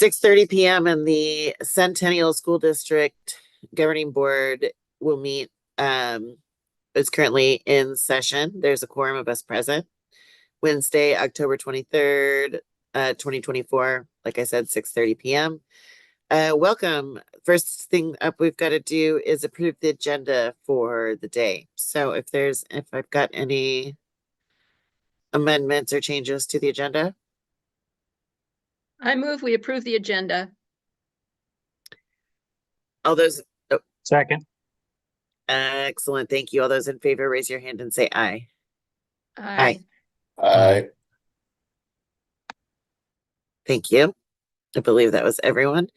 6:30 p.m. and the Centennial School District Governing Board will meet. It's currently in session. There's a quorum of us present. Wednesday, October 23rd, 2024. Like I said, 6:30 p.m. Welcome. First thing up we've got to do is approve the agenda for the day. So if I've got any amendments or changes to the agenda. I move we approve the agenda. All those, Second. excellent. Thank you. All those in favor, raise your hand and say aye. Aye. Aye. Thank you. I believe that was everyone.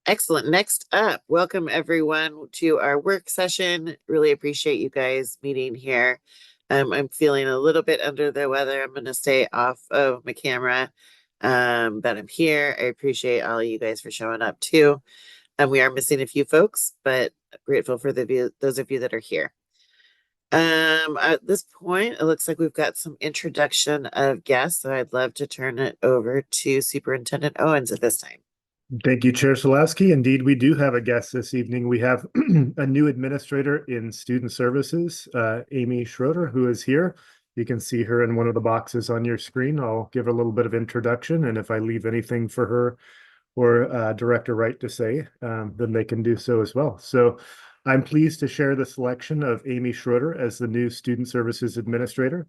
Excellent. Next up, welcome everyone to our work session. Really appreciate you guys meeting here. I'm feeling a little bit under the weather. I'm going to stay off of my camera, but I'm here. I appreciate all of you guys for showing up too. We are missing a few folks, but grateful for those of you that are here. At this point, it looks like we've got some introduction of guests, so I'd love to turn it over to Superintendent Owens at this time. Thank you, Chair Solowski. Indeed, we do have a guest this evening. We have a new administrator in student services, Amy Schroeder, who is here. You can see her in one of the boxes on your screen. I'll give her a little bit of introduction, and if I leave anything for her or Director Wright to say, then they can do so as well. So I'm pleased to share the selection of Amy Schroeder as the new Student Services Administrator.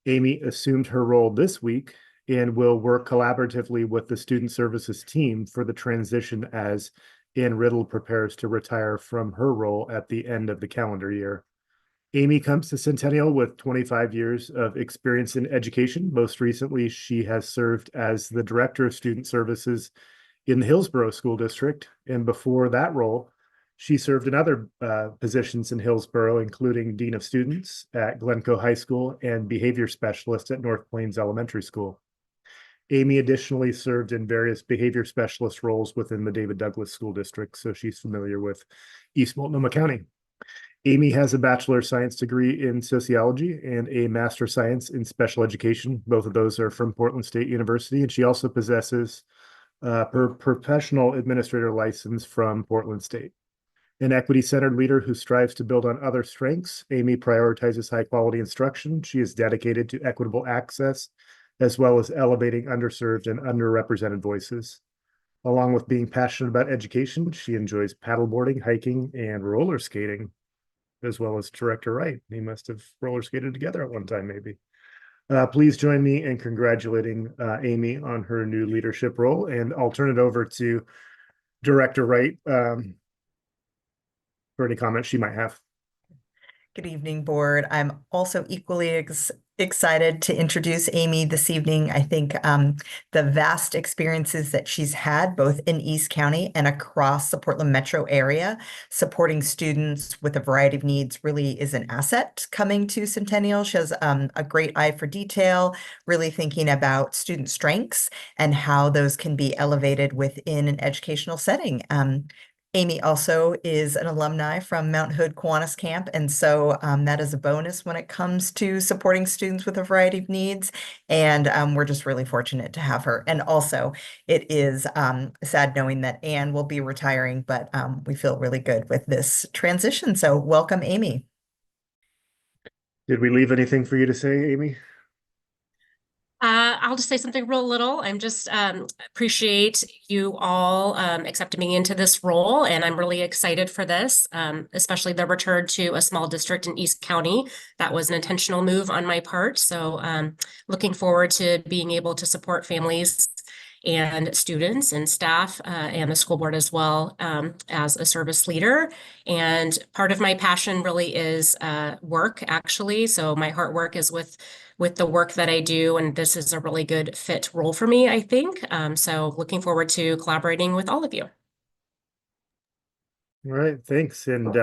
Amy assumed her role this week and will work collaboratively with the Student Services team for the transition as Ann Riddle prepares to retire from her role at the end of the calendar year. Amy comes to Centennial with 25 years of experience in education. Most recently, she has served as the Director of Student Services in the Hillsborough School District, and before that role, she served in other positions in Hillsborough, including Dean of Students at Glencoe High School and Behavior Specialist at North Plains Elementary School. Amy additionally served in various behavior specialist roles within the David Douglas School District, so she's familiar with East Multnomah County. Amy has a Bachelor of Science degree in sociology and a Master of Science in special education. Both of those are from Portland State University, and she also possesses her professional administrator license from Portland State. An equity-centered leader who strives to build on other strengths, Amy prioritizes high-quality instruction. She is dedicated to equitable access, as well as elevating underserved and underrepresented voices. Along with being passionate about education, she enjoys paddleboarding, hiking, and roller skating, as well as Director Wright. He must have roller skated together at one time, maybe. Please join me in congratulating Amy on her new leadership role, and I'll turn it over to Director Wright for any comments she might have. Good evening, board. I'm also equally excited to introduce Amy this evening. I think the vast experiences that she's had both in East County and across the Portland metro area, supporting students with a variety of needs, really is an asset coming to Centennial. She has a great eye for detail, really thinking about student strengths and how those can be elevated within an educational setting. Amy also is an alumni from Mount Hood Kiwanis Camp, and so that is a bonus when it comes to supporting students with a variety of needs, and we're just really fortunate to have her. And also, it is sad knowing that Anne will be retiring, but we feel really good with this transition, so welcome, Amy. Did we leave anything for you to say, Amy? I'll just say something real little. I'm just appreciate you all accepting me into this role, and I'm really excited for this, especially the return to a small district in East County. That was an intentional move on my part. So looking forward to being able to support families and students and staff and the school board as well as a service leader. And part of my passion really is work, actually. So my heart work is with the work that I do, and this is a really good fit role for me, I think. So looking forward to collaborating with all of you. All right, thanks. And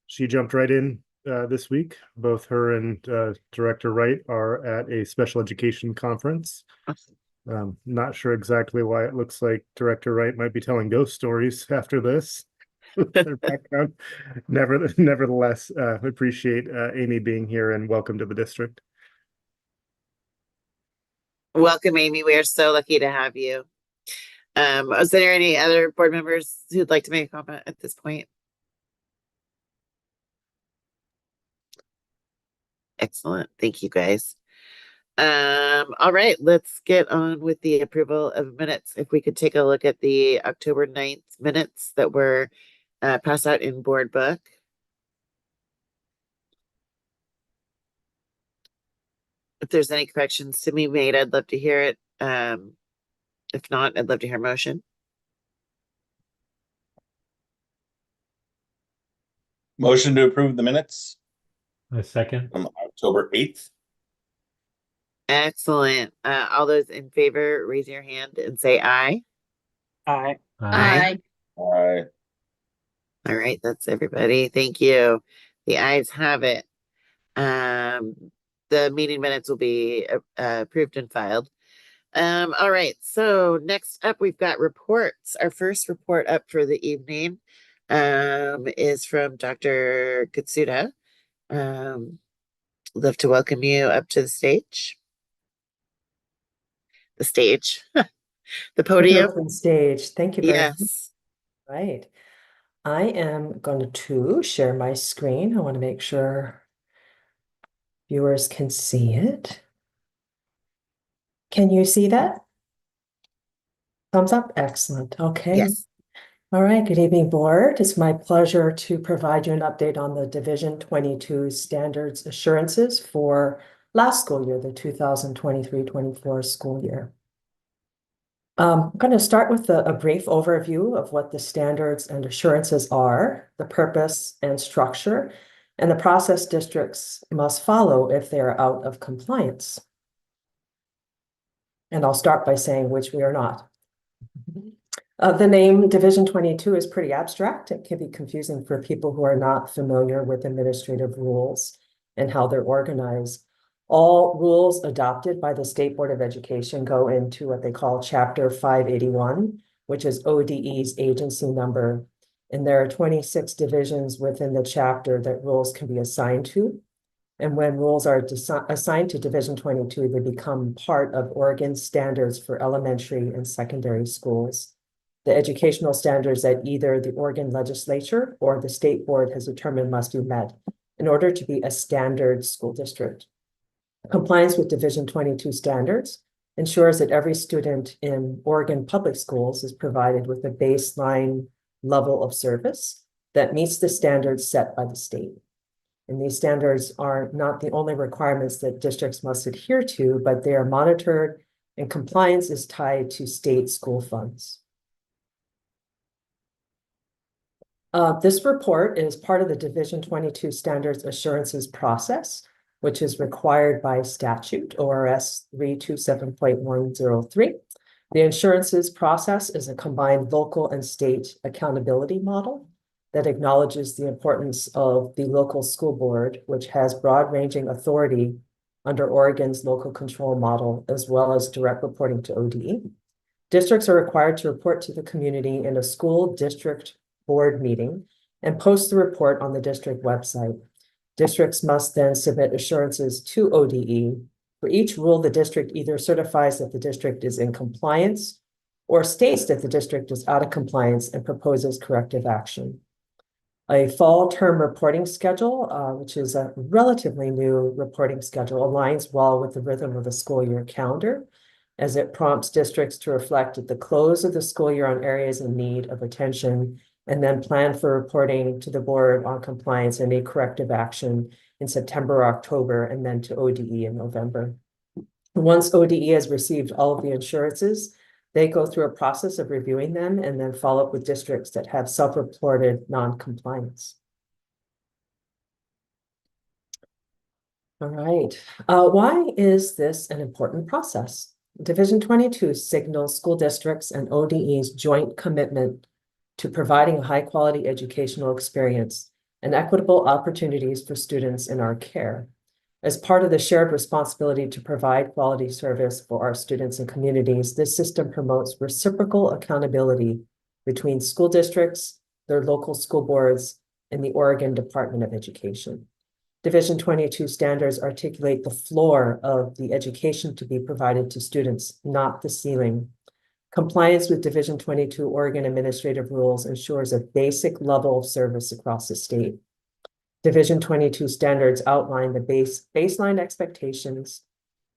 she jumped right in this week. Both her and Director Wright are at a special education conference. Not sure exactly why it looks like Director Wright might be telling ghost stories after this. Their background. Nevertheless, appreciate Amy being here, and welcome to the district. Welcome, Amy. We are so lucky to have you. Is there any other board members who'd like to make a comment at this point? Excellent. Thank you, guys. All right, let's get on with the approval of minutes. If we could take a look at the October 9th minutes that were passed out in board book. If there's any corrections to be made, I'd love to hear it. If not, I'd love to hear a motion. Motion to approve the minutes A second. from October 8th. Excellent. All those in favor, raise your hand and say aye. Aye. Aye. Aye. All right, that's everybody. Thank you. The ayes have it. The meeting minutes will be approved and filed. All right, so next up we've got reports. Our first report up for the evening is from Dr. Katsuda. Love to welcome you up to the stage. The stage, the podium. Open stage. Thank you very much. Yes. Right. I am going to share my screen. I want to make sure viewers can see it. Can you see that? Thumbs up. Excellent. Okay. Yes. All right. Good evening, board. It's my pleasure to provide you an update on the Division 22 standards assurances for last school year, the 2023-24 school year. I'm going to start with a brief overview of what the standards and assurances are, the purpose and structure, and the process districts must follow if they are out of compliance. And I'll start by saying which we are not. The name Division 22 is pretty abstract. It can be confusing for people who are not familiar with administrative rules and how they're organized. All rules adopted by the State Board of Education go into what they call Chapter 581, which is ODE's agency number. And there are 26 divisions within the chapter that rules can be assigned to. And when rules are assigned to Division 22, they become part of Oregon's standards for elementary and secondary schools. The educational standards that either the Oregon legislature or the state board has determined must be met in order to be a standard school district. Compliance with Division 22 standards ensures that every student in Oregon public schools is provided with a baseline level of service that meets the standards set by the state. And these standards are not the only requirements that districts must adhere to, but they are monitored and compliance is tied to state school funds. This report is part of the Division 22 standards assurances process, which is required by statute, ORS 327.103. The assurances process is a combined local and state accountability model that acknowledges the importance of the local school board, which has broad-ranging authority under Oregon's local control model, as well as direct reporting to ODE. Districts are required to report to the community in a school district board meeting and post the report on the district website. Districts must then submit assurances to ODE. For each rule, the district either certifies that the district is in compliance or states that the district is out of compliance and proposes corrective action. A fall term reporting schedule, which is a relatively new reporting schedule, aligns well with the rhythm of the school year calendar, as it prompts districts to reflect at the close of the school year on areas in need of attention and then plan for reporting to the board on compliance and any corrective action in September or October, and then to ODE in November. Once ODE has received all of the assurances, they go through a process of reviewing them and then follow up with districts that have self-reported non-compliance. All right, why is this an important process? Division 22 signals school districts and ODE's joint commitment to providing a high-quality educational experience and equitable opportunities for students in our care. As part of the shared responsibility to provide quality service for our students and communities, this system promotes reciprocal accountability between school districts, their local school boards, and the Oregon Department of Education. Division 22 standards articulate the floor of the education to be provided to students, not the ceiling. Compliance with Division 22 Oregon administrative rules ensures a basic level of service across the state. Division 22 standards outline the baseline expectations,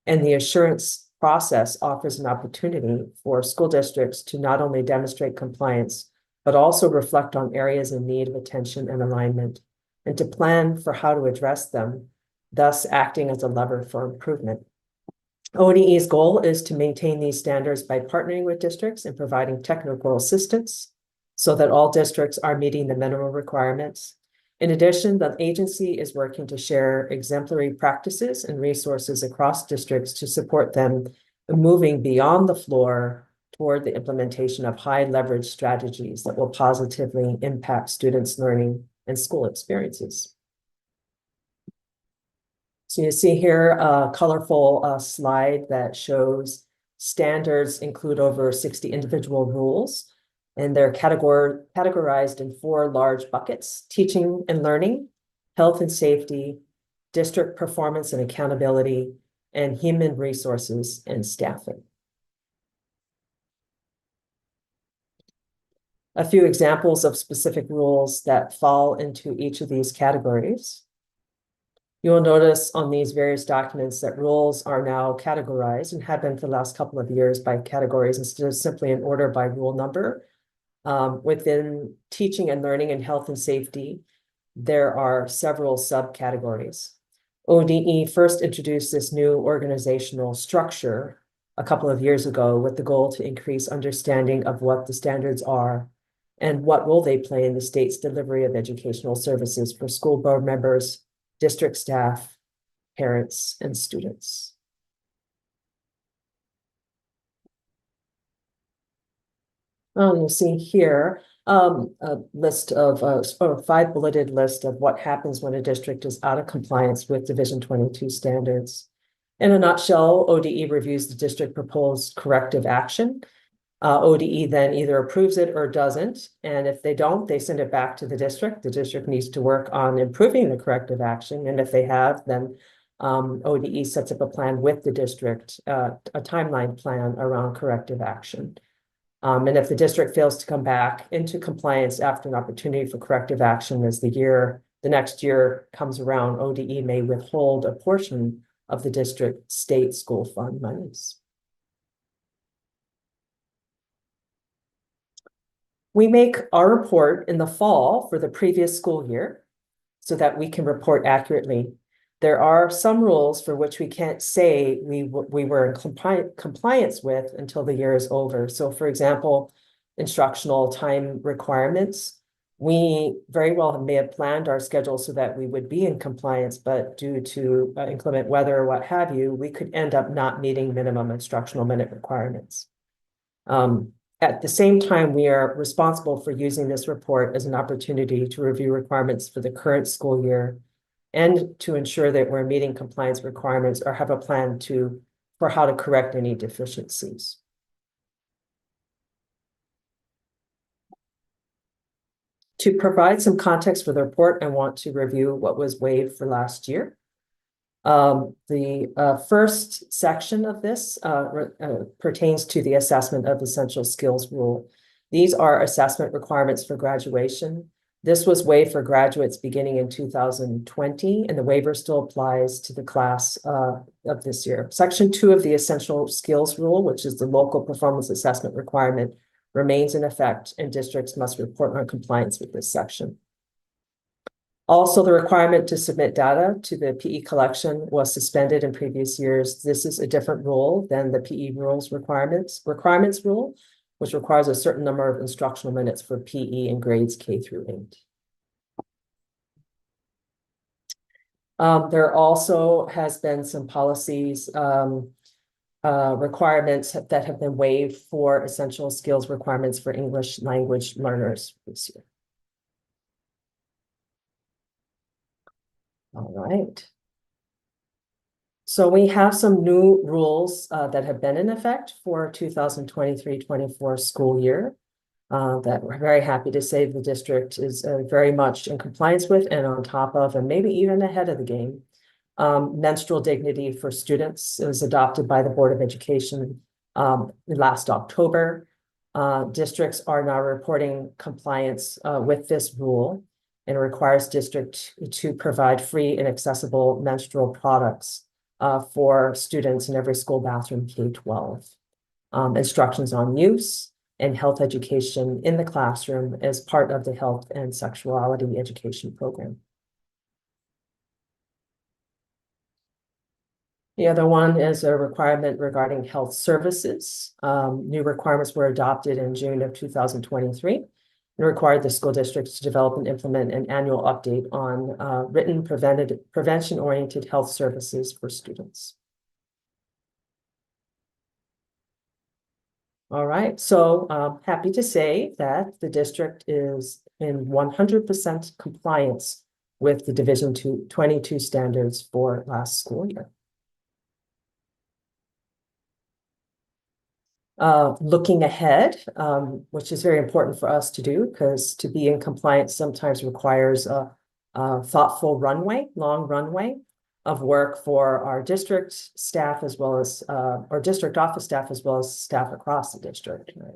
and the assurance process offers an opportunity for school districts to not only demonstrate compliance, but also reflect on areas in need of attention and alignment, and to plan for how to address them, thus acting as a lever for improvement. ODE's goal is to maintain these standards by partnering with districts and providing technical assistance so that all districts are meeting the minimum requirements. In addition, the agency is working to share exemplary practices and resources across districts to support them moving beyond the floor toward the implementation of high leverage strategies that will positively impact students' learning and school experiences. So you see here a colorful slide that shows standards include over 60 individual rules, and they're categorized in 4 large buckets: teaching and learning, health and safety, district performance and accountability, and human resources and staffing. A few examples of specific rules that fall into each of these categories. You will notice on these various documents that rules are now categorized and have been for the last couple of years by categories instead of simply in order by rule number. Within teaching and learning and health and safety, there are several subcategories. ODE first introduced this new organizational structure a couple of years ago with the goal to increase understanding of what the standards are and what role they play in the state's delivery of educational services for school board members, district staff, parents, and students. You'll see here a list of a 5 bulleted list of what happens when a district is out of compliance with Division 22 standards. In a nutshell, ODE reviews the district proposed corrective action. ODE then either approves it or doesn't, and if they don't, they send it back to the district. The district needs to work on improving the corrective action, and if they have, then ODE sets up a plan with the district, a timeline plan around corrective action. And if the district fails to come back into compliance after an opportunity for corrective action as the next year comes around, ODE may withhold a portion of the district state school fund monies. We make our report in the fall for the previous school year so that we can report accurately. There are some rules for which we can't say we were in compliance with until the year is over. So for example, instructional time requirements, we very well may have planned our schedule so that we would be in compliance, but due to inclement weather or what have you, we could end up not meeting minimum instructional minute requirements. At the same time, we are responsible for using this report as an opportunity to review requirements for the current school year and to ensure that we're meeting compliance requirements or have a plan for how to correct any deficiencies. To provide some context for the report, I want to review what was waived for last year. The first section of this pertains to the assessment of essential skills rule. These are assessment requirements for graduation. This was waived for graduates beginning in 2020, and the waiver still applies to the class of this year. Section 2 of the essential skills rule, which is the local performance assessment requirement, remains in effect, and districts must report on compliance with this section. Also, the requirement to submit data to the PE collection was suspended in previous years. This is a different rule than the PE rules requirements rule, which requires a certain number of instructional minutes for PE in grades K through 8. There also has been some policies, requirements that have been waived for essential skills requirements for English language learners this year. All right. So we have some new rules that have been in effect for 2023-24 school year. that we're very happy to say the district is very much in compliance with and on top of, and maybe even ahead of the game. Menstrual dignity for students. It was adopted by the Board of Education last October. Districts are now reporting compliance with this rule, and it requires district to provide free and accessible menstrual products for students in every school bathroom K-12. Instructions on use and health education in the classroom as part of the health and sexuality education program. The other one is a requirement regarding health services. New requirements were adopted in June of 2023 and required the school districts to develop and implement an annual update on written prevention-oriented health services for students. All right, so happy to say that the district is in 100% compliance with the Division 22 standards for last school year. Looking ahead, which is very important for us to do, because to be in compliance sometimes requires a thoughtful long runway of work for our district staff, as well as our district office staff, as well as staff across the district. Right?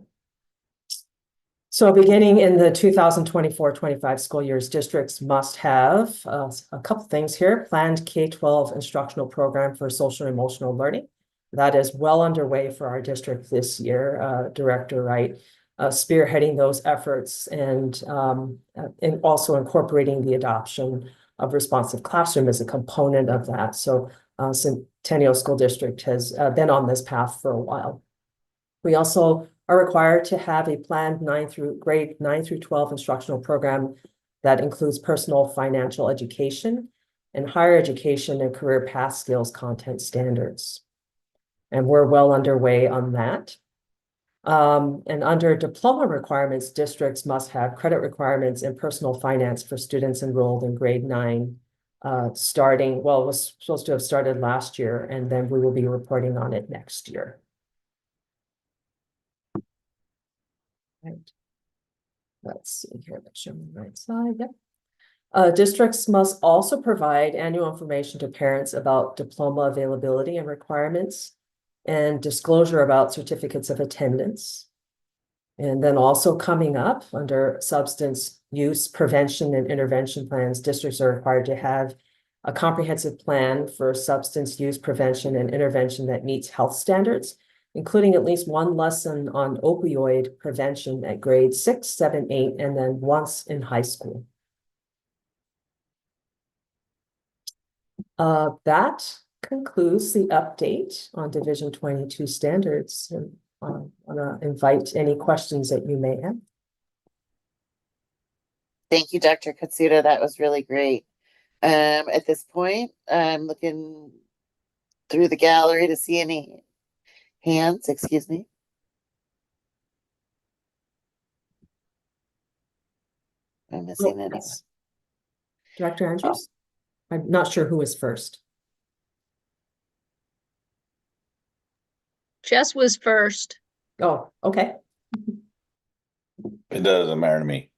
So beginning in the 2024-25 school years, districts must have a couple things here: planned K-12 instructional program for social and emotional learning. That is well underway for our district this year. Director Wright spearheading those efforts and also incorporating the adoption of responsive classroom as a component of that. So Centennial School District has been on this path for a while. We also are required to have a planned grade 9 through 12 instructional program that includes personal financial education and higher education and career path skills content standards. And we're well underway on that. And under diploma requirements, districts must have credit requirements in personal finance for students enrolled in grade 9, starting, well, it was supposed to have started last year, and then we will be reporting on it next year. Right. Let's see here, make sure I'm on the right side. Yep. Districts must also provide annual information to parents about diploma availability and requirements, and disclosure about certificates of attendance. And then also coming up under substance use prevention and intervention plans, districts are required to have a comprehensive plan for substance use prevention and intervention that meets health standards, including at least one lesson on opioid prevention at grades 6, 7, 8, and then once in high school. That concludes the update on Division 22 standards, and I want to invite any questions that you may have. Thank you, Dr. Katsuda. That was really great. At this point, I'm looking through the gallery to see any hands, excuse me. I'm missing anyone. Yes. Director Andrews? I'm not sure who was first. Jess was first. Oh, okay. It doesn't matter to me.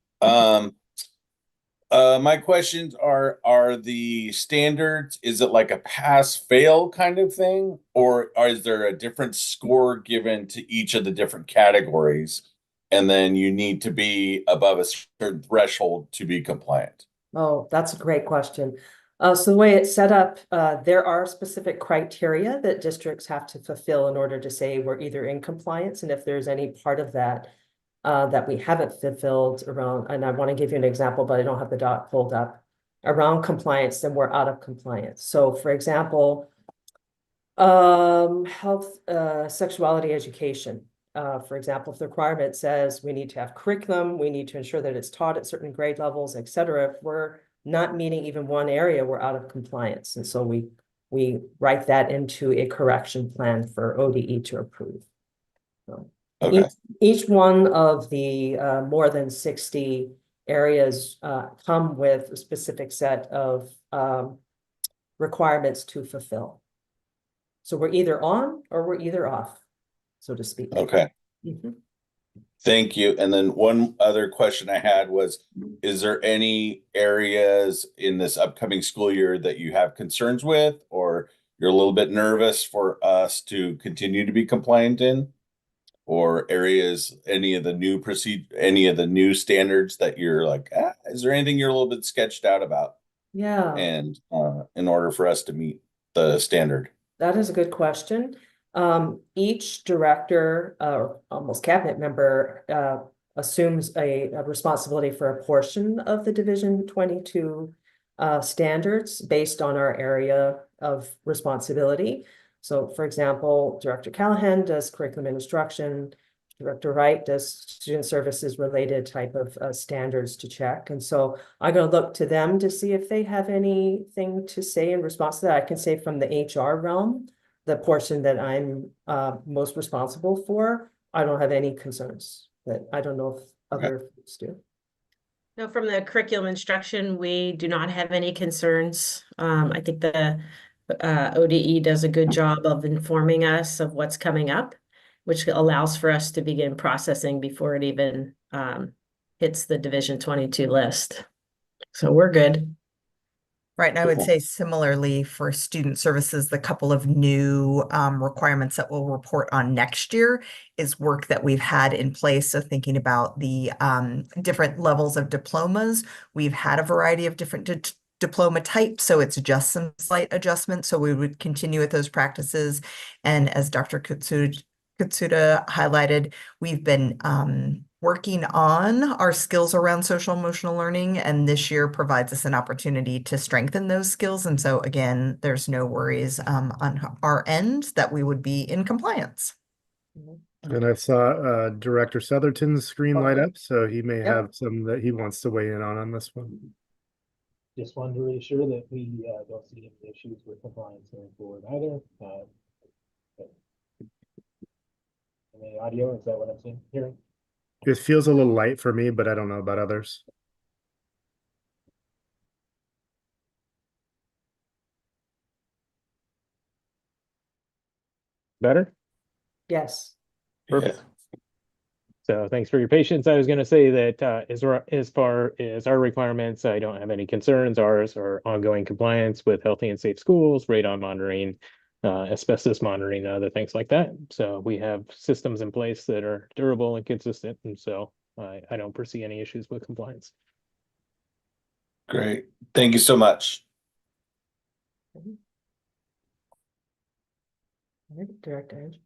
My questions are the standards, is it like a pass-fail kind of thing? Or is there a different score given to each of the different categories? And then you need to be above a certain threshold to be compliant? Oh, that's a great question. So the way it's set up, there are specific criteria that districts have to fulfill in order to say we're either in compliance, and if there's any part of that that we haven't fulfilled around, and I want to give you an example, but I don't have the doc pulled up, around compliance, then we're out of compliance. So for example, health, sexuality education. For example, if the requirement says we need to have curriculum, we need to ensure that it's taught at certain grade levels, et cetera. If we're not meeting even one area, we're out of compliance. And so we write that into a correction plan for ODE to approve. So Okay. each one of the more than 60 areas come with a specific set of requirements to fulfill. So we're either on or we're either off, so to speak. Okay. Mhm. Thank you. And then one other question I had was, is there any areas in this upcoming school year that you have concerns with, or you're a little bit nervous for us to continue to be compliant in? Or areas, any of the new standards that you're like, is there anything you're a little bit sketched out about? Yeah. And in order for us to meet the standard. That is a good question. Each director or almost cabinet member assumes a responsibility for a portion of the Division 22 standards based on our area of responsibility. So, for example, Director Callahan does curriculum and instruction. Director Wright does student services related type of standards to check. And so I'm going to look to them to see if they have anything to say in response to that. I can say from the HR realm, the portion that I'm most responsible for, I don't have any concerns, but I don't know if other folks do. No, from the curriculum instruction, we do not have any concerns. I think the ODE does a good job of informing us of what's coming up, which allows for us to begin processing before it even hits the Division 22 list. So we're good. Right, and I would Cool. say similarly for student services, the couple of new requirements that we'll report on next year is work that we've had in place. So thinking about the different levels of diplomas, we've had a variety of different diploma types, so it's just some slight adjustments. So we would continue with those practices. And as Dr. Katsuda highlighted, we've been working on our skills around social emotional learning, and this year provides us an opportunity to strengthen those skills. And so again, there's no worries on our end that we would be in compliance. And I saw Director Southerton's screen light up, so he may Yep. have some that he wants to weigh in on this one. Just wanted to reassure that we don't see any issues with compliance going forward either. Any audio, is that what I'm seeing, hearing? It feels a little light for me, but I don't know about others. Better? Yes. Perfect. So thanks for your patience. I was going to say that as far as our requirements, I don't have any concerns. Ours are ongoing compliance with healthy and safe schools, radon monitoring, asbestos monitoring, other things like that. So we have systems in place that are durable and consistent. And so I don't foresee any issues with compliance. Great. Thank you so much. Director Andrews.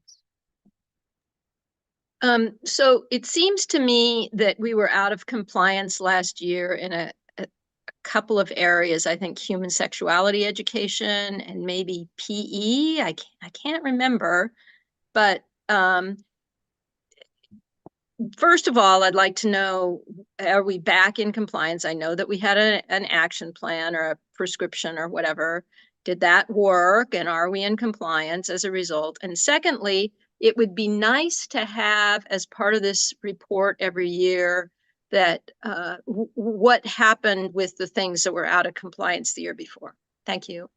So it seems to me that we were out of compliance last year in a couple of areas. I think human sexuality education and maybe PE. I can't remember, but first of all, I'd like to know, are we back in compliance? I know that we had an action plan or a prescription or whatever. Did that work? And are we in compliance as a result? And secondly, it would be nice to have as part of this report every year that what happened with the things that were out of compliance the year before. Thank you.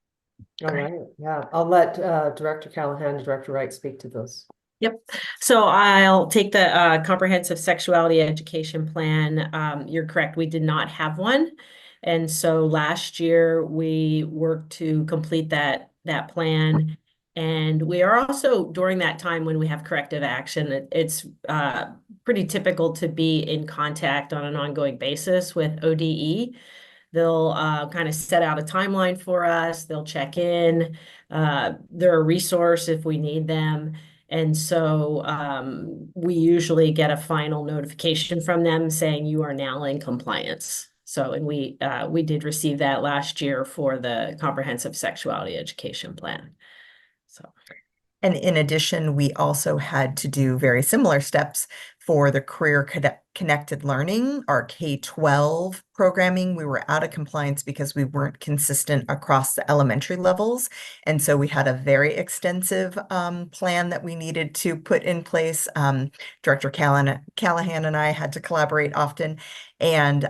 All right. Yeah, I'll let Director Callahan and Director Wright speak to those. Yep. So I'll take the comprehensive sexuality education plan. You're correct. We did not have one. And so last year we worked to complete that plan. And we are also, during that time when we have corrective action, it's pretty typical to be in contact on an ongoing basis with ODE. They'll kind of set out a timeline for us. They'll check in. They're a resource if we need them. And so we usually get a final notification from them saying you are now in compliance. So, and we did receive that last year for the comprehensive sexuality education plan. So. And in addition, we also had to do very similar steps for the career connected learning, our K-12 programming. We were out of compliance because we weren't consistent across the elementary levels. And so we had a very extensive plan that we needed to put in place. Director Callahan and I had to collaborate often. And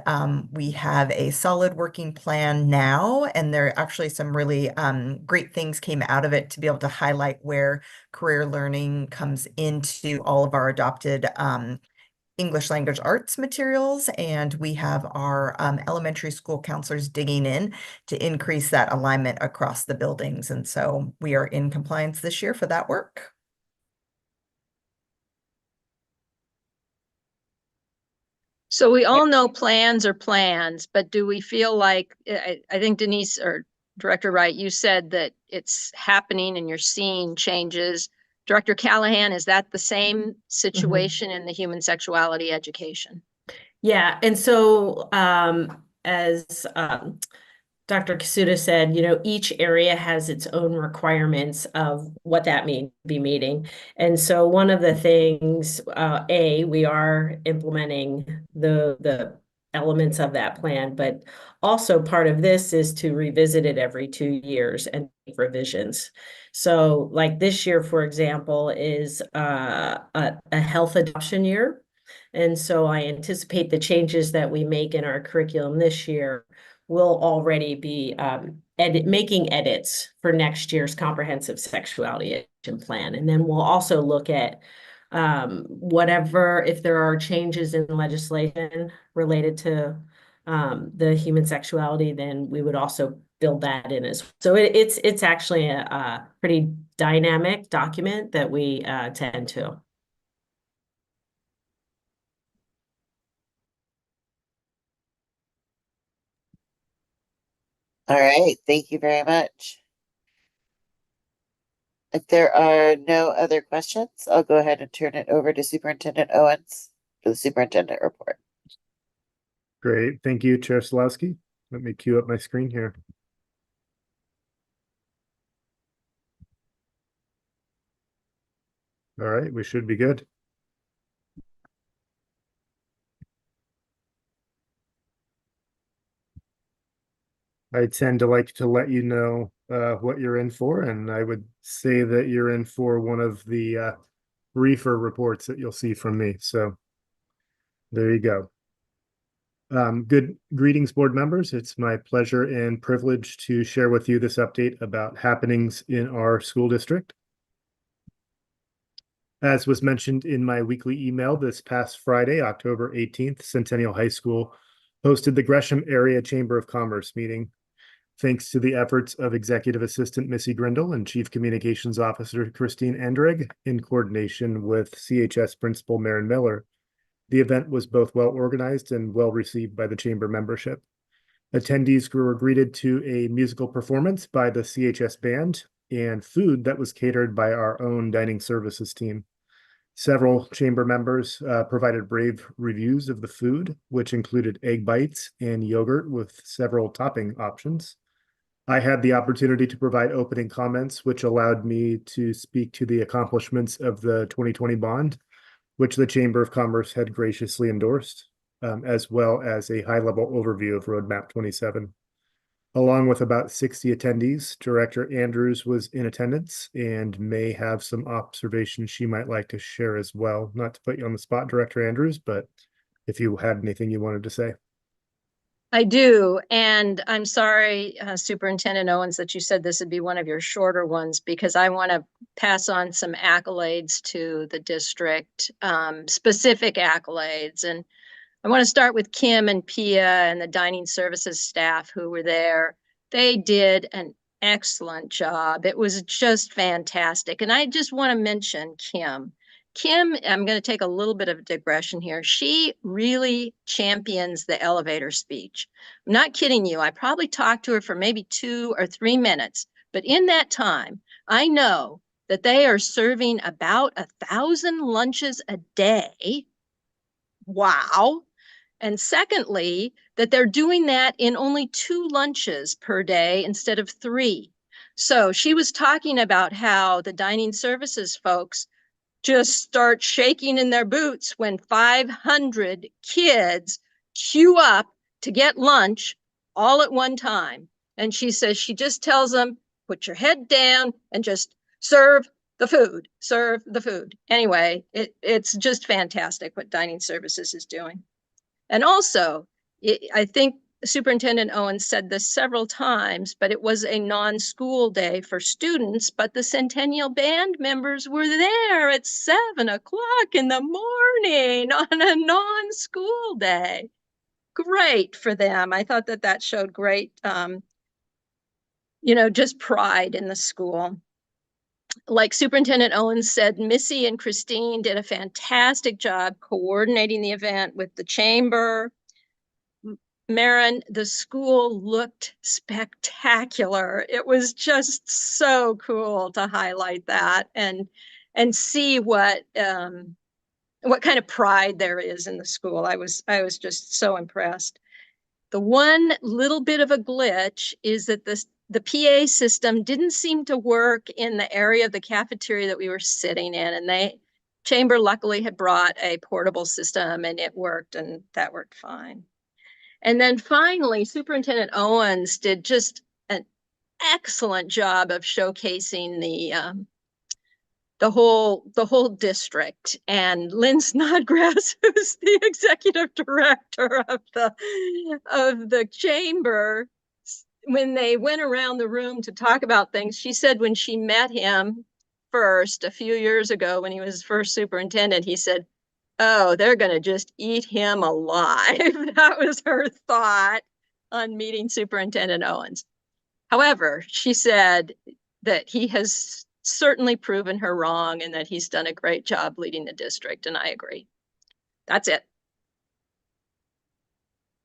we have a solid working plan now. And there are actually some really great things came out of it to be able to highlight where career learning comes into all of our adopted English language arts materials, and we have our elementary school counselors digging in to increase that alignment across the buildings. And so we are in compliance this year for that work. So we all know plans are plans, but do we feel like, I think Denise or Director Wright, you said that it's happening and you're seeing changes. Director Callahan, is that the same situation in the human sexuality education? Yeah, and so as Dr. Kasuda said, each area has its own requirements of what that be meeting. And so one of the things, we are implementing the elements of that plan, but also part of this is to revisit it every 2 years and make revisions. So like this year, for example, is a health adoption year. And so I anticipate the changes that we make in our curriculum this year will already be making edits for next year's comprehensive sexuality education plan. And then we'll also look at whatever, if there are changes in legislation related to the human sexuality, then we would also build that in as well. So it's actually a pretty dynamic document that we tend to. All right, thank you very much. If there are no other questions, I'll go ahead and turn it over to Superintendent Owens for the superintendent report. Great. Thank you, Chair Solowski. Let me queue up my screen here. All right, we should be good. I tend to like to let you know what you're in for, and I would say that you're in for one of the briefer reports that you'll see from me. So there you go. Good greetings, board members. It's my pleasure and privilege to share with you this update about happenings in our school district. As was mentioned in my weekly email, this past Friday, October 18th, Centennial High School hosted the Gresham Area Chamber of Commerce meeting. Thanks to the efforts of Executive Assistant Missy Grindle and Chief Communications Officer Christine Endrig, in coordination with CHS Principal Maren Miller, the event was both well organized and well received by the Chamber membership. Attendees were greeted to a musical performance by the CHS Band and food that was catered by our own dining services team. Several Chamber members provided brave reviews of the food, which included egg bites and yogurt with several topping options. I had the opportunity to provide opening comments, which allowed me to speak to the accomplishments of the 2020 bond, which the Chamber of Commerce had graciously endorsed, as well as a high-level overview of Roadmap 27. Along with about 60 attendees, Director Andrews was in attendance and may have some observations she might like to share as well. Not to put you on the spot, Director Andrews, but if you had anything you wanted to say. I do, and I'm sorry, Superintendent Owens, that you said this would be one of your shorter ones, because I want to pass on some accolades to the district, specific accolades. And I want to start with Kim and Pia and the dining services staff who were there. They did an excellent job. It was just fantastic. And I just want to mention Kim. Kim, I'm going to take a little bit of a digression here. She really champions the elevator speech. I'm not kidding you. I probably talked to her for maybe 2 or 3 minutes, but in that time, I know that they are serving about 1,000 lunches a day. Wow. And secondly, that they're doing that in only 2 lunches per day instead of 3. So she was talking about how the dining services folks just start shaking in their boots when 500 kids queue up to get lunch all at one time. And she says she just tells them, put your head down and just serve the food, serve the food. Anyway, it's just fantastic what dining services is doing. And also, I think Superintendent Owens said this several times, but it was a non-school day for students, but the Centennial band members were there at 7 o'clock in the morning on a non-school day. Great for them. I thought that showed great, just pride in the school. Like Superintendent Owens said, Missy and Christine did a fantastic job coordinating the event with the chamber. Marin, the school looked spectacular. It was just so cool to highlight that and see what kind of pride there is in the school. I was just so impressed. The one little bit of a glitch is that the PA system didn't seem to work in the area of the cafeteria that we were sitting in, and chamber luckily had brought a portable system and it worked, and that worked fine. And then finally, Superintendent Owens did just an excellent job of showcasing the whole district. And Lynn Snodgrass, who's the executive director of the chamber, when they went around the room to talk about things, she said when she met him first a few years ago when he was first superintendent, he said, "Oh, they're going to just eat him alive." That was her thought on meeting Superintendent Owens. However, she said that he has certainly proven her wrong and that he's done a great job leading the district, and I agree. That's it.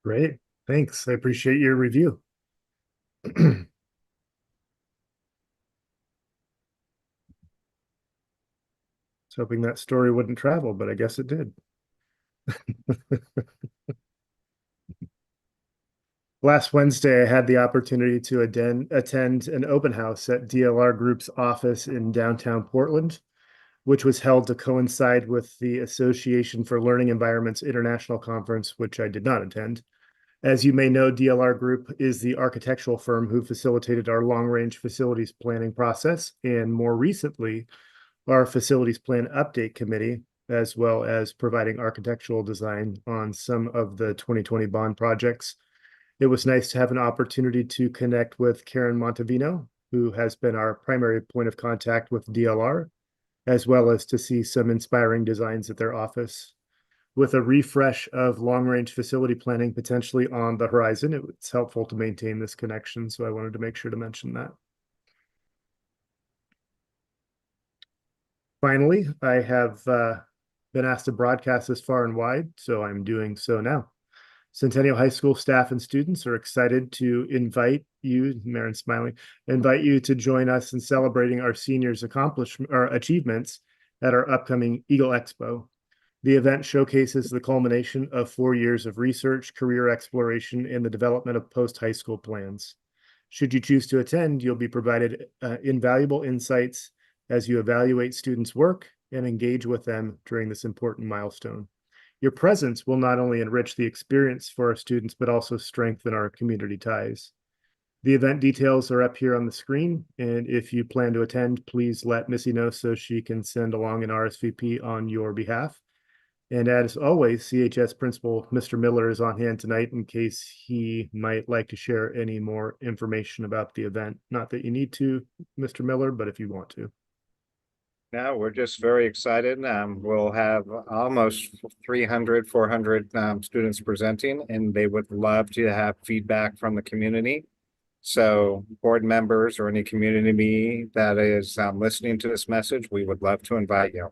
Great. Thanks. I appreciate your review. Hoping that story wouldn't travel, but I guess it did. Last Wednesday, I had the opportunity to attend an open house at DLR Group's office in downtown Portland, which was held to coincide with the Association for Learning Environments International Conference, which I did not attend. As you may know, DLR Group is the architectural firm who facilitated our long-range facilities planning process, and more recently, our facilities plan update committee, as well as providing architectural design on some of the 2020 bond projects. It was nice to have an opportunity to connect with Karen Montevino, who has been our primary point of contact with DLR, as well as to see some inspiring designs at their office. With a refresh of long-range facility planning potentially on the horizon, it's helpful to maintain this connection, so I wanted to make sure to mention that. Finally, I have been asked to broadcast this far and wide, so I'm doing so now. Centennial High School staff and students are excited to invite you, Marin's smiling, invite you to join us in celebrating our seniors' achievements at our upcoming Eagle Expo. The event showcases the culmination of 4 years of research, career exploration, and the development of post-high school plans. Should you choose to attend, you'll be provided invaluable insights as you evaluate students' work and engage with them during this important milestone. Your presence will not only enrich the experience for our students, but also strengthen our community ties. The event details are up here on the screen, and if you plan to attend, please let Missy know so she can send along an RSVP on your behalf. And as always, CHS Principal Mr. Miller is on hand tonight in case he might like to share any more information about the event. Not that you need to, Mr. Miller, but if you want to. No, we're just very excited. We'll have almost 300, 400 students presenting, and they would love to have feedback from the community. So board members or any community that is listening to this message, we would love to invite you.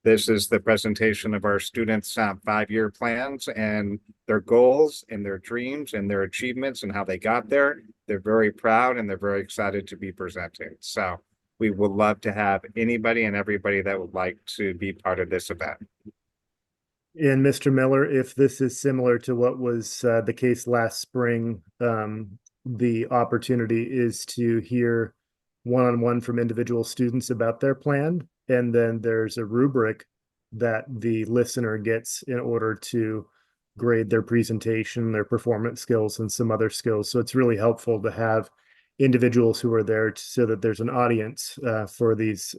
This is the presentation of our students' 5-year plans and their goals and their dreams and their achievements and how they got there. They're very proud and they're very excited to be presenting. So we would love to have anybody and everybody that would like to be part of this event. And Mr. Miller, if this is similar to what was the case last spring, the opportunity is to hear one-on-one from individual students about their plan. And then there's a rubric that the listener gets in order to grade their presentation, their performance skills, and some other skills. So it's really helpful to have individuals who are there so that there's an audience for these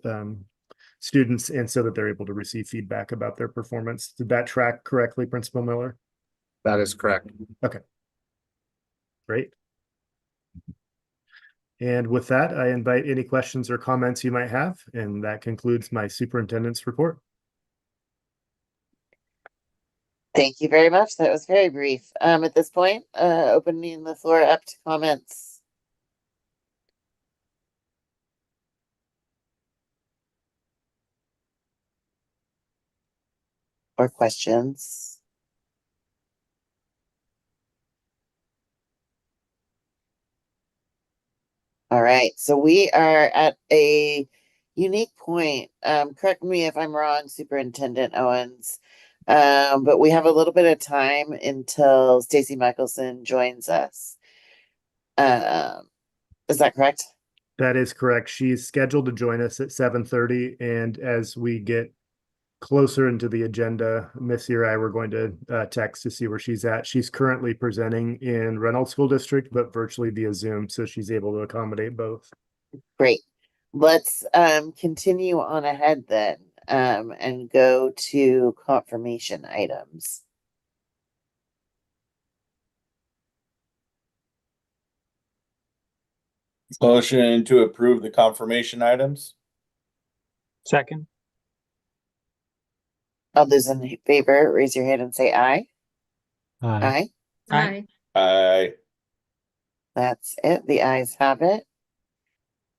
students and so that they're able to receive feedback about their performance. Did that track correctly, Principal Miller? That is correct. Okay. Great. And with that, I invite any questions or comments you might have, and that concludes my superintendent's report. Thank you very much. That was very brief. At this point, opening the floor up to comments. Or questions. All right, so we are at a unique point. Correct me if I'm wrong, Superintendent Owens. But we have a little bit of time until Stacy Michelson joins us. Is that correct? That is correct. She's scheduled to join us at 7:30, and as we get closer into the agenda, Missy or I were going to text to see where she's at. She's currently presenting in Reynolds School District, but virtually via Zoom, so she's able to accommodate both. Great. Let's continue on ahead then and go to confirmation items. Motion to approve the confirmation items. Second. All those in favor, raise your hand and say aye. Aye. Aye. Aye. That's it. The ayes have it.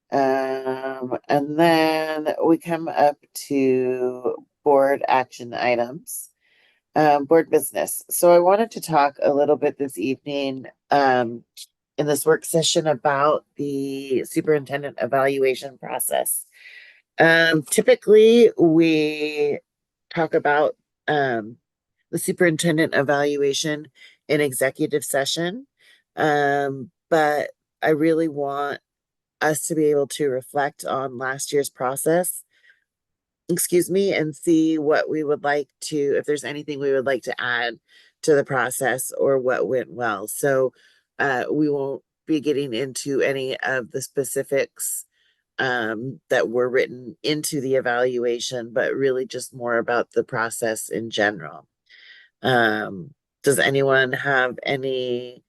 And then we come up to board action items. Board business. So I wanted to talk a little bit this evening in this work session about the superintendent evaluation process. Typically we talk about the superintendent evaluation in executive session. But I really want us to be able to reflect on last year's process, and see what we would like to, if there's anything we would like to add to the process or what went well. So we won't be getting into any of the specifics that were written into the evaluation, but really just more about the process in general. Does anyone have any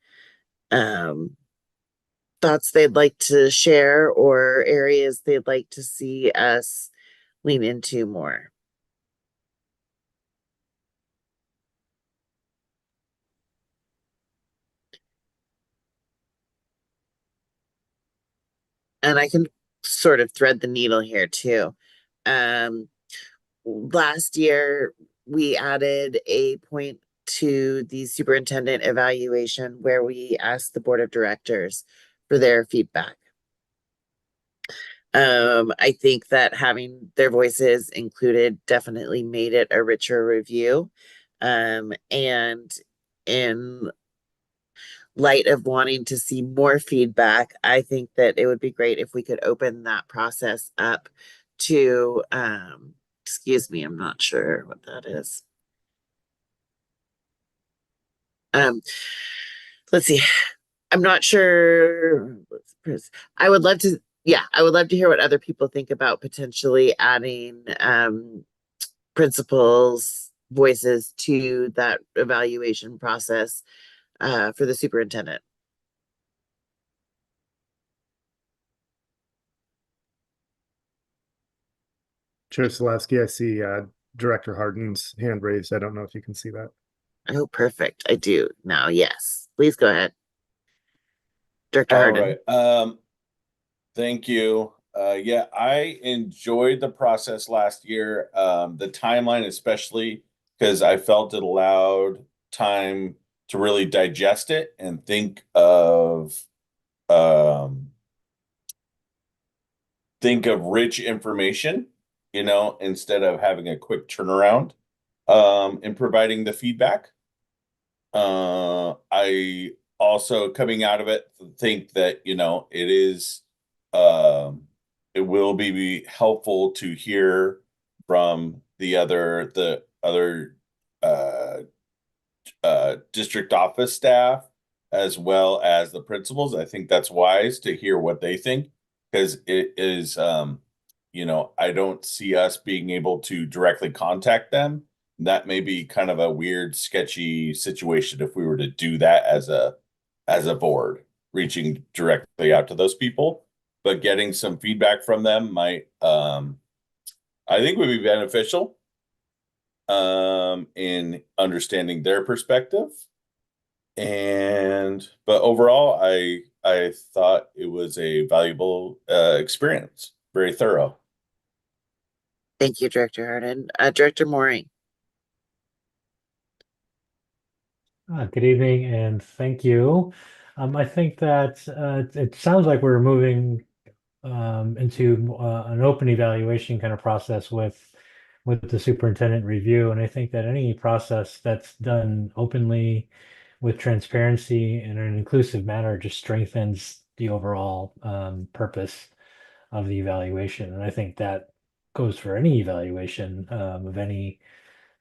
thoughts they'd like to share or areas they'd like to see us lean into more? And I can sort of thread the needle here too. Last year we added a point to the superintendent evaluation where we asked the board of directors for their feedback. I think that having their voices included definitely made it a richer review. And in light of wanting to see more feedback, I think that it would be great if we could open that process up to, excuse me, I'm not sure what that is. Let's see. I'm not sure. I would love to, I would love to hear what other people think about potentially adding principals' voices to that evaluation process for the superintendent. Chair Salesky, I see Director Harden's hand raised. I don't know if you can see that. Oh, perfect. I do now. Yes, please go ahead. Director Harden. All right. Thank you. Yeah, I enjoyed the process last year. The timeline, especially because I felt it allowed time to really digest it and think of rich information, instead of having a quick turnaround in providing the feedback. I also, coming out of it, think that it is it will be helpful to hear from the other district office staff as well as the principals. I think that's wise to hear what they think, because it is I don't see us being able to directly contact them. That may be kind of a weird, sketchy situation if we were to do that as a as a board, reaching directly out to those people, but getting some feedback from them might, I think would be beneficial in understanding their perspective. But overall, I thought it was a valuable experience, very thorough. Thank you, Director Harden. Director Mooring. Good evening and thank you. I think that it sounds like we're moving into an open evaluation kind of process with the superintendent review, and I think that any process that's done openly with transparency in an inclusive manner just strengthens the overall purpose of the evaluation, and I think that goes for any evaluation of any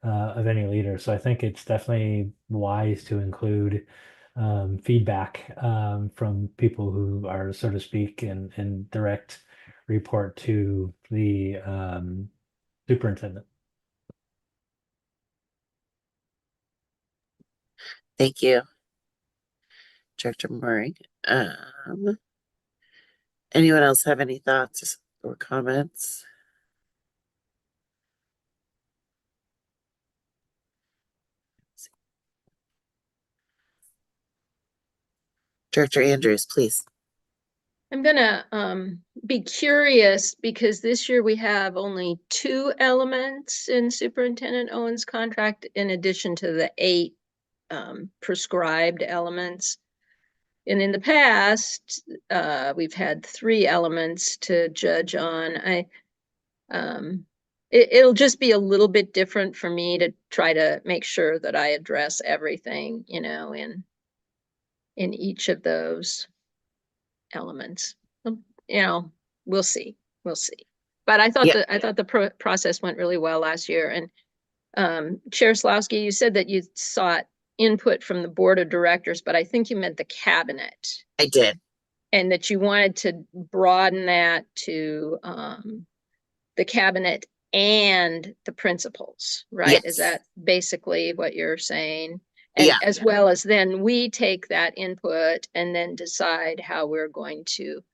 leader. So I think it's definitely wise to include feedback from people who are, so to speak, in direct report to the superintendent. Thank you, Director Mooring. Anyone else have any thoughts or comments? Director Andrews, please. I'm gonna be curious because this year we have only 2 elements in Superintendent Owen's contract in addition to the 8 prescribed elements. And in the past, we've had 3 elements to judge on. It'll just be a little bit different for me to try to make sure that I address everything, you know, in each of those elements. You know, we'll see. But I thought Yeah. the process went really well last year. And Chair Slawski, you said that you sought input from the board of directors, but I think you meant the cabinet. I did. And that you wanted to broaden that to the cabinet and the principals, right? Yes. Is that basically what you're saying? And Yeah. as well as then we take that input and then decide how we're going to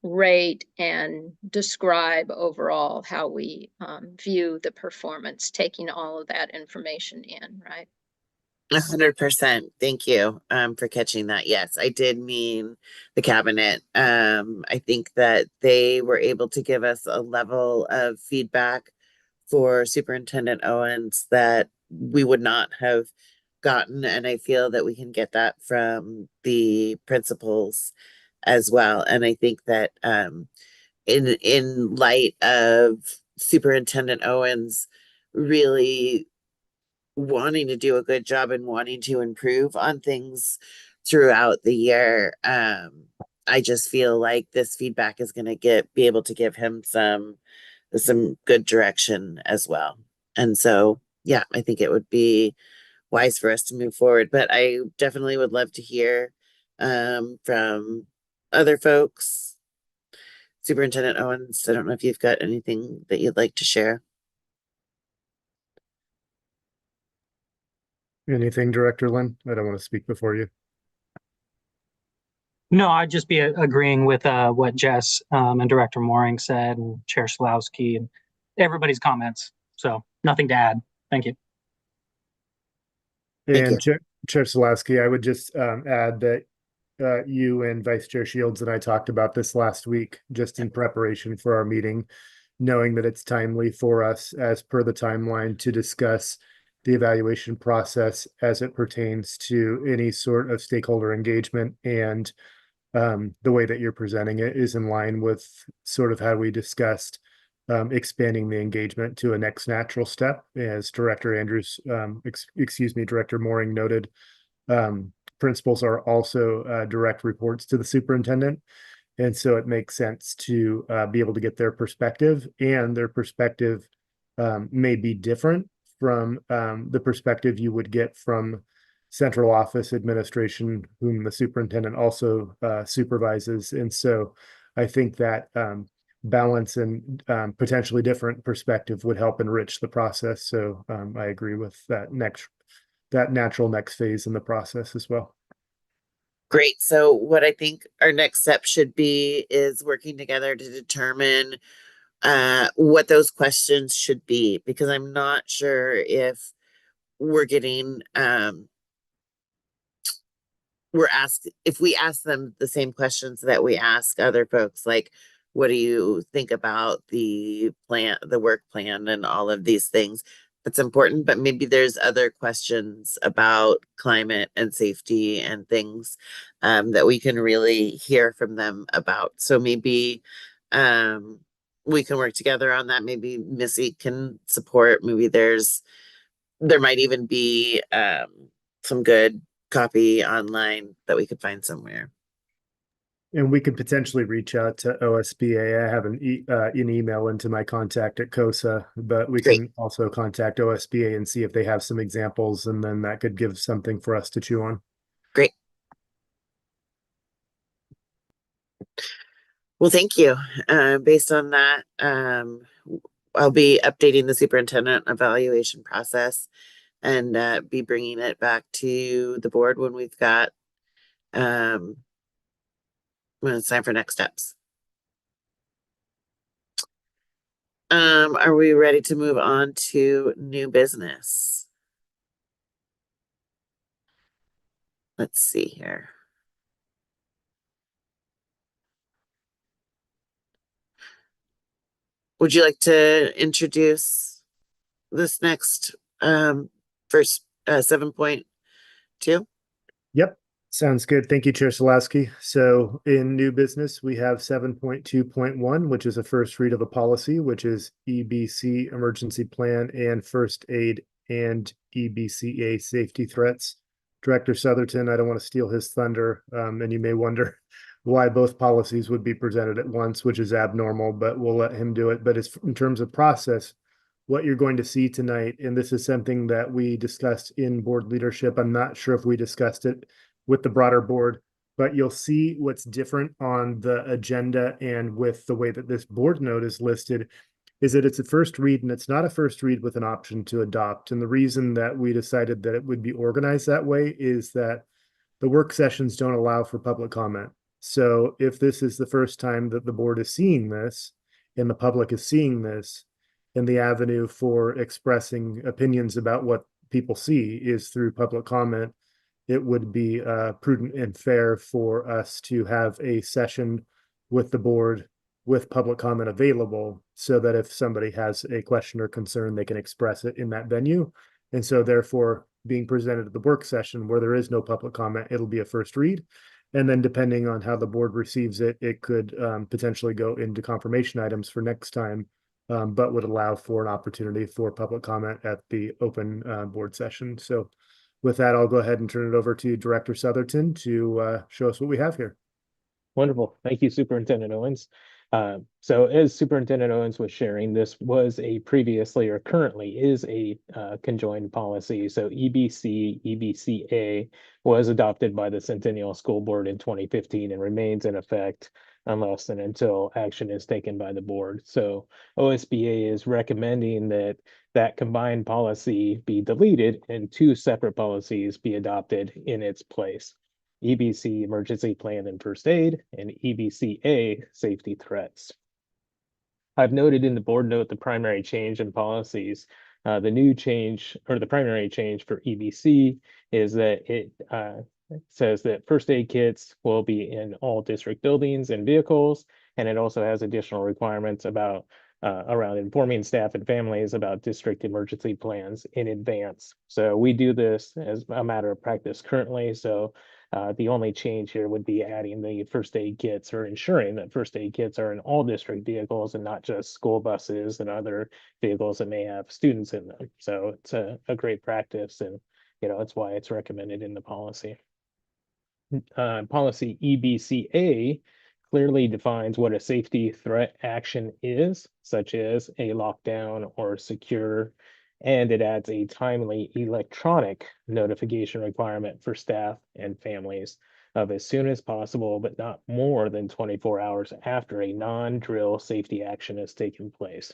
rate and describe overall how we view the performance, taking all of that information in, right? 100%. Thank you for catching that. Yes, I did mean the cabinet. I think that they were able to give us a level of feedback for Superintendent Owens that we would not have gotten, and I feel that we can get that from the principals as well. And I think that in light of Superintendent Owens really wanting to do a good job and wanting to improve on things throughout the year, I just feel like this feedback is going to be able to give him some good direction as well. And so, yeah, I think it would be wise for us to move forward, but I definitely would love to hear from other folks. Superintendent Owens, I don't know if you've got anything that you'd like to share. Anything, Director Lynn? I don't want to speak before you. No, I'd just be agreeing with what Jess and Director Mooring said, and Chair Slawski and everybody's comments. So nothing to add. Thank you. And Chair Slawski, I would just add that you and Vice Chair Shields and I talked about this last week, just in preparation for our meeting, knowing that it's timely for us, as per the timeline, to discuss the evaluation process as it pertains to any sort of stakeholder engagement. And the way that you're presenting it is in line with sort of how we discussed expanding the engagement to a next natural step. As Director Andrews, Director Mooring noted, principals are also direct reports to the superintendent. And so it makes sense to be able to get their perspective, and their perspective may be different from the perspective you would get from central office administration, whom the superintendent also supervises. And so I think that balance and potentially different perspective would help enrich the process. So I agree with that natural next phase in the process as well. Great. So what I think our next step should be is working together to determine what those questions should be, because I'm not sure if we're getting we're asked if we ask them the same questions that we ask other folks, like what do you think about the plan, the work plan, and all of these things. That's important, but maybe there's other questions about climate and safety and things that we can really hear from them about. So maybe we can work together on that. Maybe Missy can support. Maybe there might even be some good copy online that we could find somewhere. And we could potentially reach out to OSBA. I have an email into my contact at COSA, but we Great. can also contact OSBA and see if they have some examples, and then that could give something for us to chew on. Great. Well, thank you. Based on that, I'll be updating the superintendent evaluation process and be bringing it back to the board when we've got when it's time for next steps. Are we ready to move on to new business? Let's see here. Would you like to introduce this next first 7.2? Yep. Sounds good. Thank you, Chair Salaski. So in new business, we have 7.2.1, which is a first read of a policy, which is EBC emergency plan and first aid and EBCA safety threats. Director Southerton, I don't want to steal his thunder, and you may wonder why both policies would be presented at once, which is abnormal, but we'll let him do it. But it's in terms of process, what you're going to see tonight, and this is something that we discussed in board leadership. I'm not sure if we discussed it with the broader board, but you'll see what's different on the agenda and with the way that this board note is listed is that it's a first read, and it's not a first read with an option to adopt. And the reason that we decided that it would be organized that way is that the work sessions don't allow for public comment. So if this is the first time that the board is seeing this and the public is seeing this, and the avenue for expressing opinions about what people see is through public comment, it would be prudent and fair for us to have a session with the board with public comment available, so that if somebody has a question or concern, they can express it in that venue. And so therefore, being presented at the work session where there is no public comment, it'll be a first read. And then depending on how the board receives it, it could potentially go into confirmation items for next time, but would allow for an opportunity for public comment at the open board session. So with that, I'll go ahead and turn it over to Director Southerton to show us what we have here. Wonderful. Thank you, Superintendent Owens. So as Superintendent Owens was sharing, this was a previously or currently is a conjoined policy. So EBC, EBCA was adopted by the Centennial School Board in 2015 and remains in effect unless and until action is taken by the board. So OSBA is recommending that that combined policy be deleted and two separate policies be adopted in its place. EBC emergency plan and first aid, and EBCA safety threats. I've noted in the board note the primary change in policies. The new change, or the primary change for EBC, is that it says that first aid kits will be in all district buildings and vehicles, and it also has additional requirements about around informing staff and families about district emergency plans in advance. So we do this as a matter of practice currently. So the only change here would be adding the first aid kits, or ensuring that first aid kits are in all district vehicles and not just school buses and other vehicles that may have students in them. So it's a great practice, and it's why it's recommended in the policy. Policy EBCA clearly defines what a safety threat action is, such as a lockdown or secure, and it adds a timely electronic notification requirement for staff and families of as soon as possible, but not more than 24 hours after a non-drill safety action has taken place.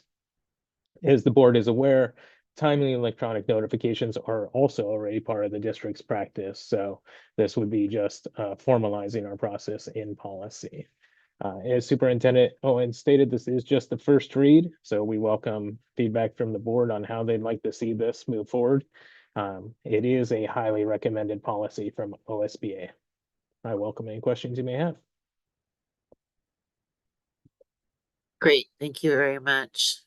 As the board is aware, timely electronic notifications are also already part of the district's practice. So this would be just formalizing our process in policy. As Superintendent Owen stated, this is just the first read, so we welcome feedback from the board on how they'd like to see this move forward. It is a highly recommended policy from OSBA. I welcome any questions you may have. Great, thank you very much.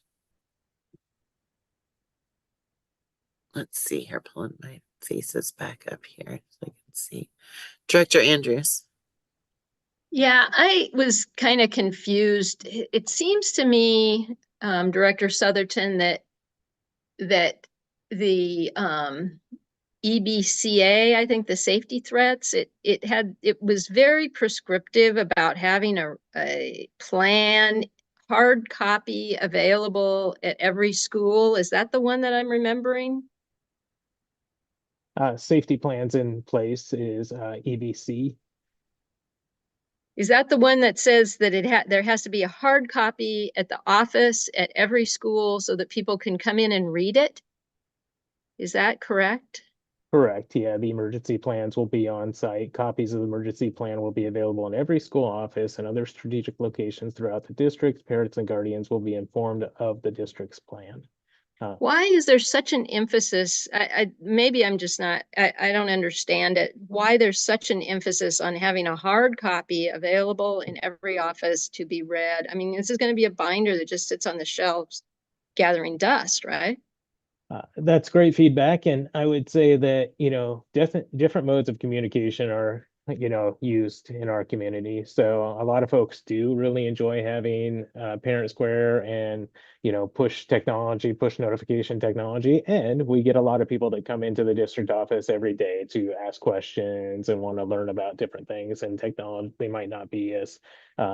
Let's see here, pulling my faces back up here so I can see. Director Andrews. Yeah, I was kind of confused. It seems to me, Director Southerton, that the EBCA, I think the safety threats, it was very prescriptive about having a plan, hard copy available at every school. Is that the one that I'm remembering? Safety plans in place is EBC. Is that the one that says that there has to be a hard copy at the office at every school so that people can come in and read it? Is that correct? Correct. Yeah, the emergency plans will be on site. Copies of the emergency plan will be available in every school office and other strategic locations throughout the district. Parents and guardians will be informed of the district's plan. Why is there such an emphasis? Maybe I'm just not, I don't understand it. Why there's such an emphasis on having a hard copy available in every office to be read? I mean, this is going to be a binder that just sits on the shelves gathering dust, right? That's great feedback. And I would say that, different modes of communication are, used in our community. So a lot of folks do really enjoy having Parent Square and, push notification technology. And we get a lot of people that come into the district office every day to ask questions and want to learn about different things and technology. They might not be as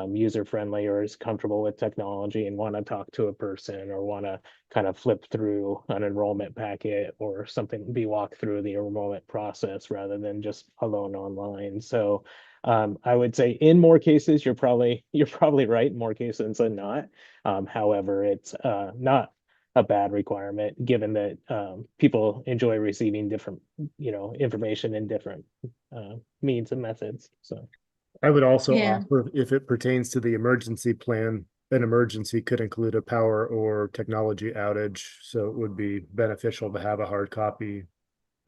user friendly or as comfortable with technology and want to talk to a person or want to kind of flip through an enrollment packet or something, be walked through the enrollment process rather than just alone online. So I would say in more cases, you're probably right in more cases than not. However, it's not a bad requirement given that people enjoy receiving different, information in different means and methods. So I would also Yeah. offer, if it pertains to the emergency plan, an emergency could include a power or technology outage. So it would be beneficial to have a hard copy